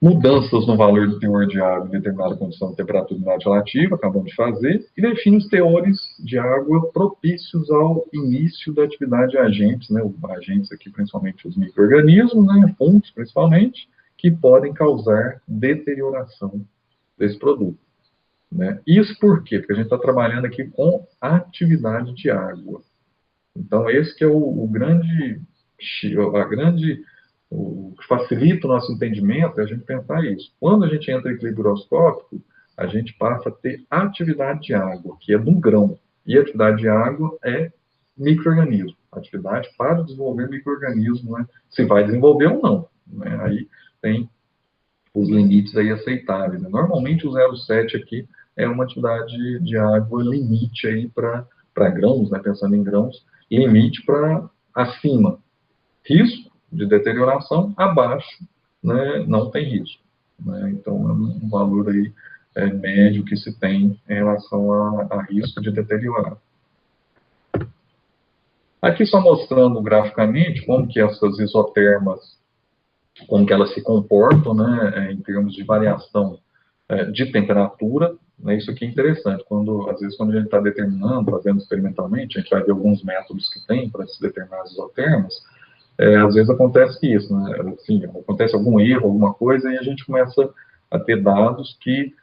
Mudanças no valor do teor de água em determinada condição de temperatura e umidade relativa, acabamos de fazer, e define os teores de água propícios ao início da atividade de agentes, né, agentes aqui principalmente os micro-organismos, né, fungos principalmente, que podem causar deterioração desse produto. Né? Isso por quê? Porque a gente está trabalhando aqui com atividade de água. Então, esse que é o que facilita o nosso entendimento é a gente pensar isso. Quando a gente entra em equilíbrio higroscópico, a gente passa a ter atividade de água, que é de um grão. E atividade de água é micro-organismo. Atividade para desenvolver micro-organismo, né? Se vai desenvolver ou não. Né? Aí tem os limites aí aceitáveis. Né? Normalmente o 0,7 aqui é uma atividade de água limite aí para grãos, né? Pensando em grãos, limite para acima. Risco de deterioração, abaixo, né? Não tem risco. Né? Então é um valor aí médio que se tem em relação a risco de deteriorar. Aqui só mostrando graficamente como que essas isotermas, como que elas se comportam, né, em termos de variação de temperatura, né, isso aqui é interessante, às vezes quando a gente está determinando, fazendo experimentalmente, a gente vai ver alguns métodos que tem para se determinar as isotermas, às vezes acontece isso, né, assim, acontece algum erro, alguma coisa, e a gente começa a ter dados que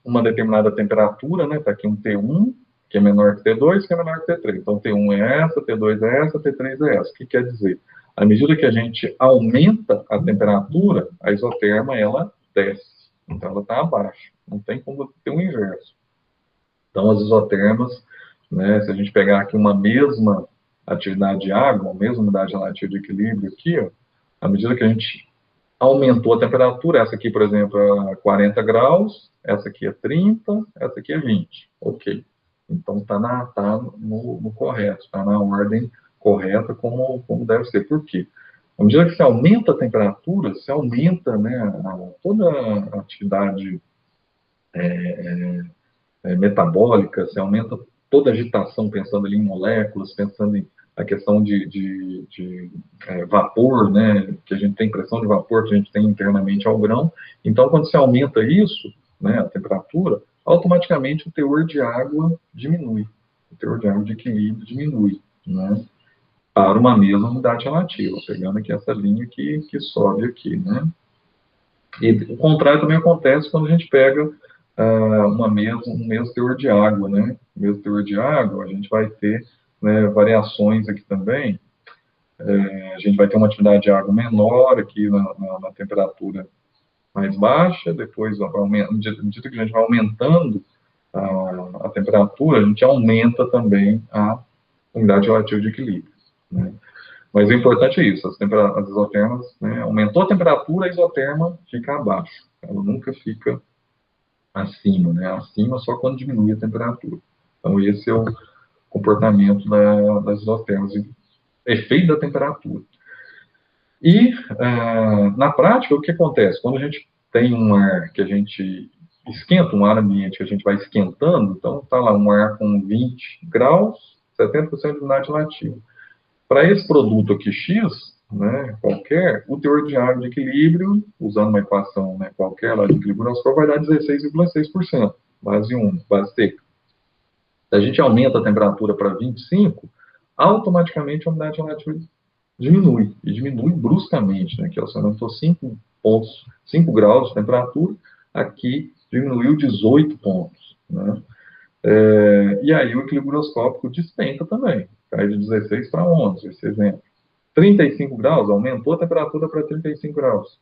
uma determinada temperatura, né, está aqui um T1, que é menor que T2, que é menor que T3, então T1 é essa, T2 é essa, T3 é essa, o que quer dizer? À medida que a gente aumenta a temperatura, a isoterma, ela desce. Então, ela está abaixo. Não tem como ter um inverso. Então, as isotermas, né, se a gente pegar aqui uma mesma atividade de água, uma mesma unidade relativa de equilíbrio aqui, ó, à medida que a gente aumentou a temperatura, essa aqui, por exemplo, é 40 graus, essa aqui é 30, essa aqui é 20. Ok. Então, está no correto, está na ordem correta como deve ser. Por quê? À medida que você aumenta a temperatura, você aumenta, né, toda a atividade metabólica, você aumenta toda a agitação, pensando ali em moléculas, pensando em a questão de vapor, né, que a gente tem pressão de vapor que a gente tem internamente ao grão. Então, quando você aumenta isso, né, a temperatura, automaticamente o teor de água diminui. O teor de água de equilíbrio diminui, né, para uma mesma unidade relativa, pegando aqui essa linha que sobe aqui, né. E o contrário também acontece quando a gente pega um mesmo teor de água, né, o mesmo teor de água, a gente vai ter, né, variações aqui também. A gente vai ter uma atividade de água menor aqui na temperatura mais baixa, depois, à medida que a gente vai aumentando a temperatura, a gente aumenta também a unidade relativa de equilíbrio. Né? Mas o importante é isso, as isotermas, né, aumentou a temperatura, a isoterma fica abaixo, ela nunca fica acima, né? Acima só quando diminui a temperatura. Então, esse é o comportamento das isotermas, efeito da temperatura. E, na prática, o que acontece? Quando a gente tem um ar que a gente esquenta, um ar ambiente que a gente vai esquentando, então está lá um ar com 20 graus, 70% de umidade relativa. Para esse produto aqui X, né, qualquer, o teor de água de equilíbrio, usando uma equação, né, qualquer lá de equilíbrio groscópico, vai dar 16,6%, base 1, base seca. Se a gente aumenta a temperatura para 25, automaticamente a umidade relativa diminui, e diminui bruscamente, né, que você aumentou 5 graus de temperatura, aqui diminuiu 18 pontos, né? E aí o equilíbrio groscópico despenca também, cai de 16 para 11, esse exemplo. 35 graus, aumentou a temperatura para 35 graus.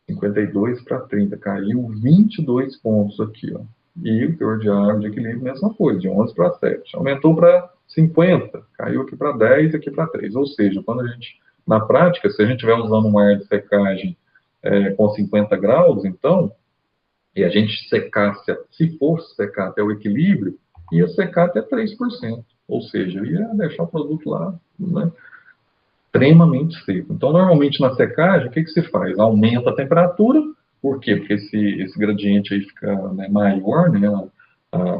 52 para 30, caiu 22 pontos aqui, ó. E o teor de água de equilíbrio, mesma coisa, de 11 para 7. Aumentou para 50, caiu aqui para 10, aqui para 3. Ou seja, quando a gente, na prática, se a gente estiver usando um ar de secagem com 50 graus, então, e a gente secasse, se fosse secar até o equilíbrio, ia secar até 3%. Ou seja, ia deixar o produto lá, né, extremamente seco. Então, normalmente na secagem, o que se faz? Aumenta a temperatura, por quê? Porque esse gradiente aí fica, né, maior, né,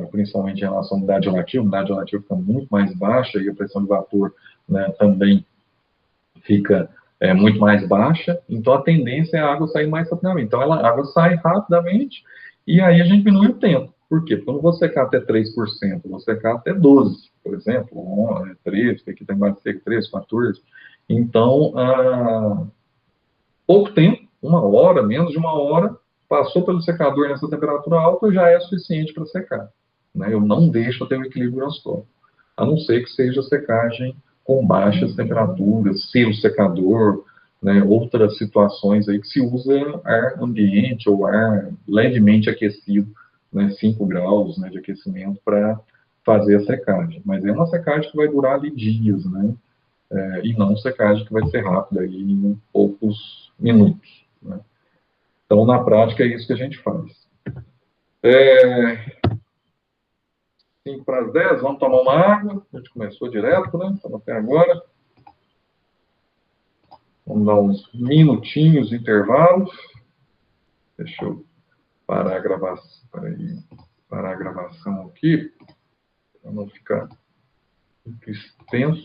principalmente em relação à umidade relativa. A umidade relativa fica muito mais baixa e a pressão de vapor, né, também fica muito mais baixa. Então, a tendência é a água sair mais rapidamente. Então, a água sai rapidamente e aí a gente diminui o tempo. Por quê? Porque eu não vou secar até 3%, eu vou secar até 12%, por exemplo, 13%, aqui tem mais seca, 13%, 14%. Então, pouco tempo, 1 hora, menos de 1 hora, passou pelo secador nessa temperatura alta, já é suficiente para secar, né? Eu não deixo ter o equilíbrio groscópico, a não ser que seja secagem com baixas temperaturas, selo secador, né? Outras situações aí que se usa ar ambiente ou ar levemente aquecido, né? 5 graus, né, de aquecimento para fazer a secagem. Mas é uma secagem que vai durar ali dias, né? E não secagem que vai ser rápida aí em poucos minutos, né? Então, na prática, é isso que a gente faz. 5 para as 10, vamos tomar uma água. A gente começou direto, né? Estamos até agora. Vamos dar uns minutinhos de intervalo. Deixa eu parar a gravação, parar a gravação aqui, para não ficar muito extenso.